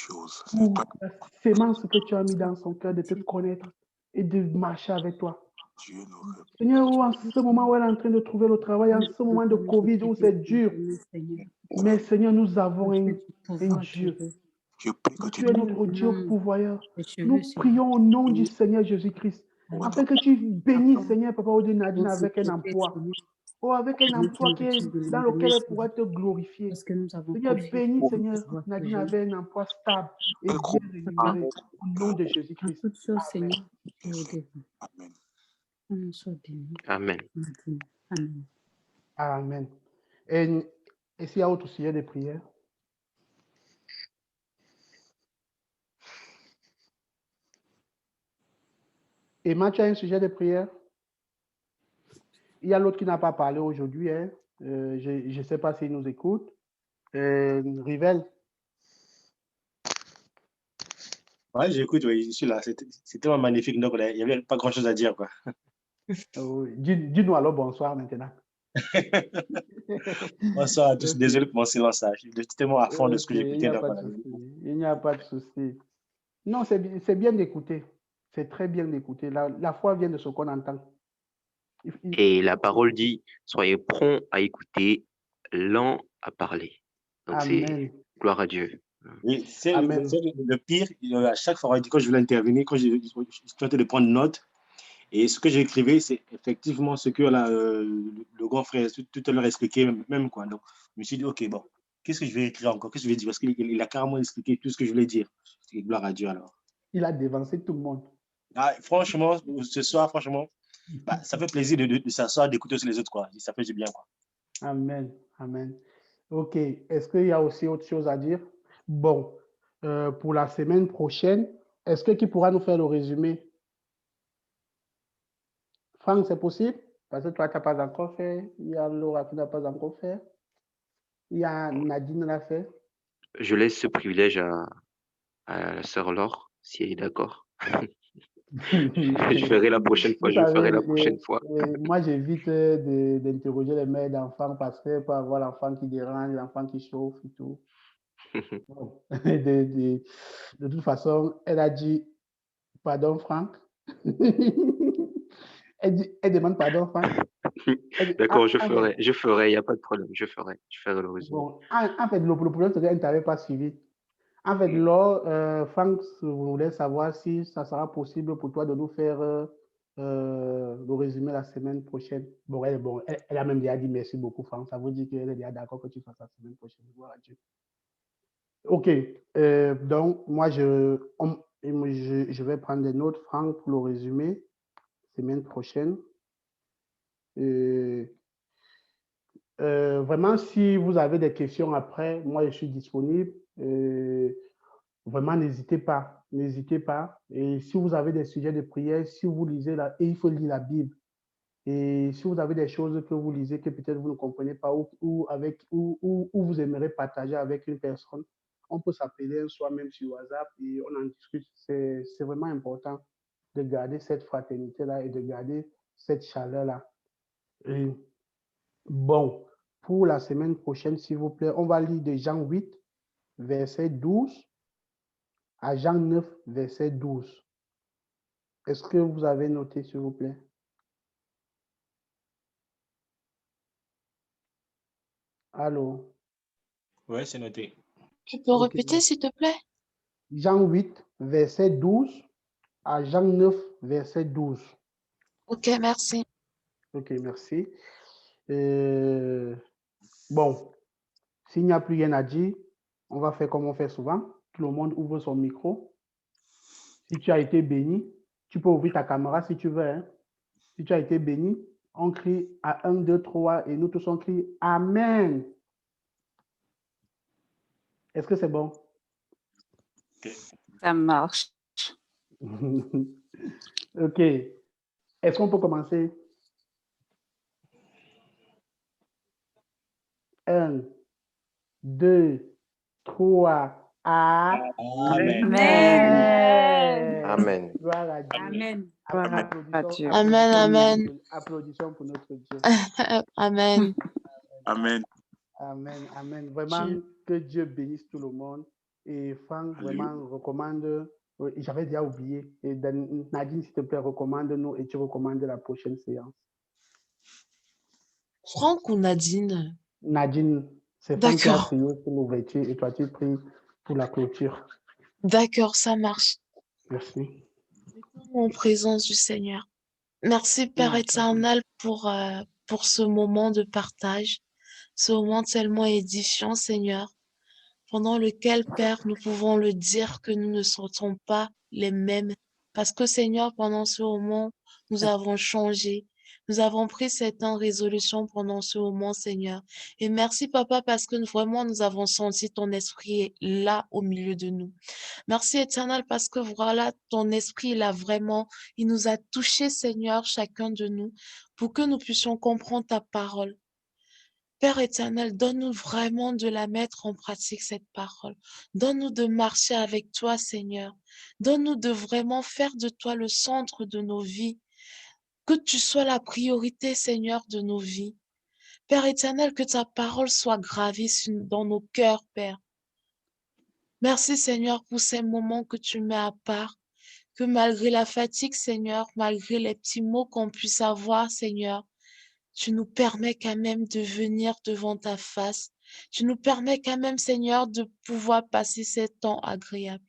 la sémence que tu as mis dans son cœur de te connaître et de marcher avec toi. Seigneur, en ce moment où elle est en train de trouver le travail, en ce moment de Covid où c'est dur, mais Seigneur, nous avons un Dieu. Tu es notre Dieu pourvoyeur. Nous prions au nom du Seigneur Jésus-Christ, afin que tu bénisses, Seigneur, Papa Odi Nadine avec un emploi. Oh, avec un emploi dans lequel elle pourra te glorifier. Seigneur, bénis, Seigneur, Nadine avec un emploi stable et bien rémunéré. Au nom de Jésus-Christ. Amen. Amen. Et s'il y a autre sujet de prière? Emma, tu as un sujet de prière? Il y a l'autre qui n'a pas parlé aujourd'hui. Hein. Je ne sais pas s'il nous écoute. Rivel. Ouais, j'écoute, oui, je suis là. C'était tellement magnifique. Donc, il n'y avait pas grand-chose à dire, quoi. Dis-nous alors bonsoir maintenant. Bonsoir à tous. Okay. Désolé pour mon silence. J'étais tellement à fond de ce que j'écoutais. Il n'y a pas de souci. Non, c'est bien d'écouter. C'est très bien d'écouter. La foi vient de ce qu'on entend. Et la parole dit, soyez prompts à écouter, lents à parler. Donc c'est gloire à Dieu. Oui, c'est le pire. À chaque fois, quand je voulais intervenir, quand je tentais de prendre note, et ce que j'écrivais, c'est effectivement ce que le grand frère tout à l'heure expliqué même, quoi. Donc, je me suis dit, ok, bon, qu'est-ce que je vais écrire encore? Qu'est-ce que je vais dire? Parce qu'il a carrément expliqué tout ce que je voulais dire. Et gloire à Dieu, alors. Il a dévancé tout le monde. Ah, franchement, ce soir, franchement, ça fait plaisir de s'asseoir, d'écouter aussi les autres, quoi. Ça fait du bien, quoi. Amen. Amen. Ok. Est-ce qu'il y a aussi autre chose à dire? Bon, pour la semaine prochaine, est-ce que qui pourra nous faire le résumé? Franck, c'est possible? Parce que toi, tu n'as pas encore fait. Il y a Laura qui n'a pas encore fait. Il y a Nadine qui l'a fait. Je laisse ce privilège à la sœur Laure, si elle est d'accord. Je ferai la prochaine fois. Moi, j'évite d'interroger les mères d'enfants parce que peut avoir l'enfant qui dérange, l'enfant qui chauffe et tout. Bon. De toute façon, elle a dit pardon, Franck. Elle demande pardon, Franck. D'accord, je En fait, ferai, il n'y a pas de problème, je ferai le résumé. bon, en fait, le problème, c'est qu'elle ne t'avait pas suivi. En fait, là, Franck voulait savoir si ça sera possible pour toi de nous faire le résumé la semaine prochaine. Elle a même déjà dit merci beaucoup, Franck. Ça veut dire qu'elle est déjà d'accord que tu fasses la semaine prochaine. Gloire à Dieu. OK. Donc, moi, je vais prendre des notes, Franck, pour le résumé, semaine prochaine. Vraiment, si vous avez des questions après, moi, je suis disponible. Vraiment, n'hésitez pas. N'hésitez pas. Et si vous avez des sujets de prière, si vous lisez et il faut lire la Bible. Et si vous avez des choses que vous lisez que peut-être vous ne comprenez pas ou vous aimeriez partager avec une personne, on peut s'appeler un soir même sur WhatsApp et on en discute. C'est vraiment important de garder cette fraternité-là et de garder cette chaleur-là. Bon, pour la semaine prochaine, s'il vous plaît, on va lire de Jean 8, verset 12 à Jean 9, verset 12. Est-ce que vous avez noté, s'il vous plaît? Allô? Oui, c'est noté. Tu peux Ok. répéter, s'il te plaît? Jean 8, verset 12 à Jean 9, verset 12. Ok, merci. Ok, merci. Bon, s'il n'y a plus rien à dire, on va faire comme on fait souvent. Tout le monde ouvre son micro. Si tu as été béni, tu peux ouvrir ta caméra si tu veux. Hein. Si tu as été béni, on crie à 1, 2, 3 et nous tous on crie Amen. Est-ce que c'est bon? Ça marche. Ok. Est-ce qu'on peut commencer? 1, 2, 3. Amen. Amen. Gloire à Dieu. Amen. Amen, amen. Applaudissons pour notre Dieu. Amen. Amen. Amen, amen. Vraiment, que Dieu bénisse tout le monde. Et Franck, vraiment, recommande, j'avais déjà oublié. Et Nadine, s'il te plaît, recommande-nous et tu recommandes la prochaine séance. Franck ou Nadine? Nadine, c'est Franck qui a D'accord. prié pour l'ouverture et toi, tu pries pour la clôture. D'accord, ça marche. Merci. En présence du Seigneur. Merci, Père éternel, pour ce moment de partage, ce moment tellement édifiant, Seigneur, pendant lequel, Père, nous pouvons le dire que nous ne sentons pas les mêmes. Parce que, Seigneur, pendant ce moment, nous avons changé. Nous avons pris certaines résolutions pendant ce moment, Seigneur. Et merci, Papa, parce que vraiment, nous avons senti ton esprit là au milieu de nous. Merci, Éternel, parce que voilà, ton esprit, il nous a touchés, Seigneur, chacun de nous, pour que nous puissions comprendre ta parole. Père éternel, donne-nous vraiment de la mettre en pratique, cette parole. Donne-nous de marcher avec toi, Seigneur. Donne-nous de vraiment faire de toi le centre de nos vies. Que tu sois la priorité, Seigneur, de nos vies. Père éternel, que ta parole soit gravée dans nos cœurs, Père. Merci, Seigneur, pour ces moments que tu mets à part. Que malgré la fatigue, Seigneur, malgré les petits mots qu'on puisse avoir, Seigneur, tu nous permets quand même de venir devant ta face. Tu nous permets quand même, Seigneur, de pouvoir passer ces temps agréables.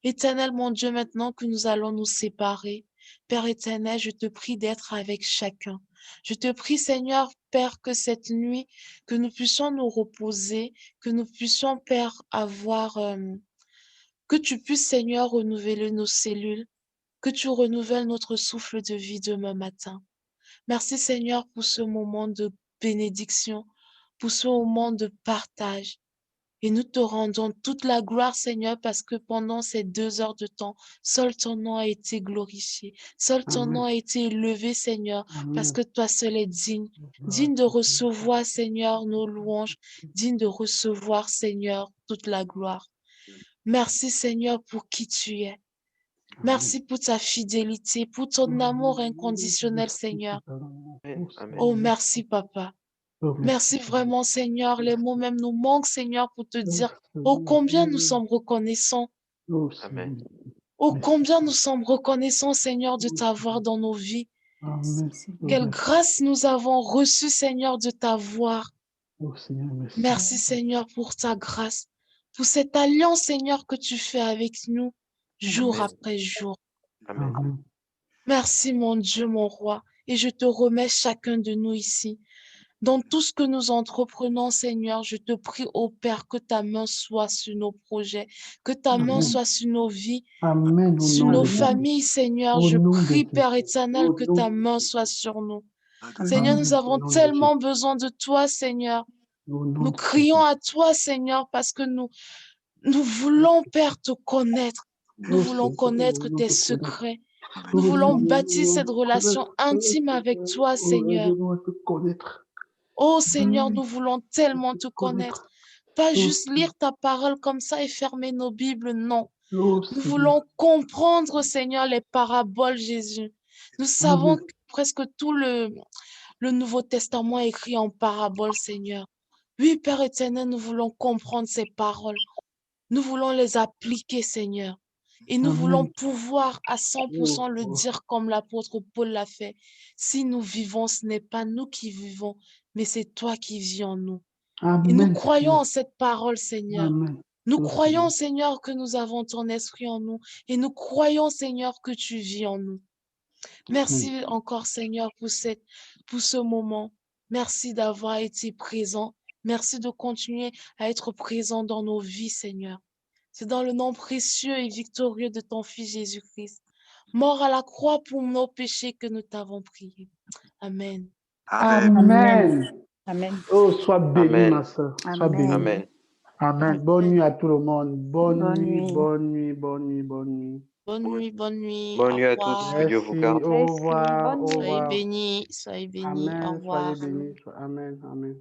Éternel, mon Dieu, maintenant que nous allons nous séparer, Père éternel, je te prie d'être avec chacun. Je te prie, Seigneur, Père, que cette nuit, que nous puissions nous reposer, que nous puissions, Père, que tu puisses, Seigneur, renouveler nos cellules, que tu renouvelles notre souffle de vie demain matin. Merci Seigneur pour ce moment de bénédiction, pour ce moment de partage. Et nous te rendons toute la gloire, Seigneur, parce que pendant ces 2 heures de temps, seul ton nom a été glorifié, seul ton nom a été élevé, Seigneur, parce que toi seul es digne, digne de recevoir, Seigneur, nos louanges, digne de recevoir, Seigneur, toute la gloire. Merci, Seigneur, pour qui tu es. Merci pour ta fidélité, pour ton amour inconditionnel, Seigneur. Oh, merci, Papa. Merci vraiment, Seigneur. Les mots même nous manquent, Seigneur, pour te dire oh combien nous sommes reconnaissants. Amen. Oh combien nous sommes reconnaissants, Seigneur, de t'avoir dans nos vies. Amen. Quelle grâce nous avons reçue, Seigneur, de t'avoir. Oh Seigneur, merci. Merci, Seigneur, pour ta grâce, pour cette alliance, Seigneur, que tu fais avec nous, jour Amen. après jour. Amen. Amen. Merci, mon Dieu, mon roi, et je te remets chacun de nous ici. Dans tout ce que nous entreprenons, Seigneur, je te prie, ô Père, que ta main soit sur nos projets, que ta main Amen. soit sur nos vies, Amen. Au sur nom nos de Jésus. familles, Seigneur. Au Je nom de prie, Jésus. Père éternel, Au que nom ta de main Jésus. soit sur nous. Amen. Seigneur, Amen. nous Au avons nom de tellement Jésus. besoin de toi, Seigneur. Au nom Nous de crions Jésus. à toi, Seigneur, parce que nous voulons, Père, te connaître. Nous Oh voulons Seigneur, connaître nous tes te connaissons. secrets. Amen. Nous Oh voulons Seigneur, bâtir cette relation intime avec toi, Seigneur. aide-nous à te connaître. Oh Seigneur, nous voulons tellement te connaître. Pas Oh juste Seigneur. lire ta parole comme ça et fermer nos Bibles, non. Oh Nous Seigneur. voulons comprendre, Seigneur, les paraboles, Jésus. Nous savons Amen. que presque tout le Nouveau Testament est écrit en paraboles, Seigneur. Oui, Père éternel, nous voulons comprendre ces paroles. Nous voulons les appliquer, Seigneur. Et nous voulons Amen. pouvoir à 100% le Oh, dire comme l'apôtre Paul l'a fait. Si nous vivons, ce n'est pas nous qui vivons, mais c'est toi qui vis en nous. Et nous Amen. croyons en cette parole, Seigneur. Amen. Nous Oh, croyons, Seigneur. Seigneur, que nous avons ton esprit en nous. Et nous croyons, Seigneur, que tu vis en nous. Merci encore, Seigneur, pour ce moment. Merci d'avoir été présent. Merci de continuer à être présent dans nos vies, Seigneur. C'est dans le nom précieux et victorieux de ton Fils Jésus-Christ, mort à la croix pour nos péchés, que nous t'avons prié. Amen. Amen. Amen. Amen. Oh, sois bénie, Amen. ma soeur. Sois Amen. bénie. Amen. Amen. Bonne nuit à tout le monde. Bonne Bonne nuit, nuit. bonne nuit, bonne nuit, bonne nuit. Bonne nuit, bonne nuit. Bonne Au nuit à tous. Que revoir. Dieu vous Merci. garde. Au Merci. revoir. Bonne Au nuit. Soyez revoir. bénis, soyez bénis. Au Amen. revoir. Soyez bénis. Amen. Amen.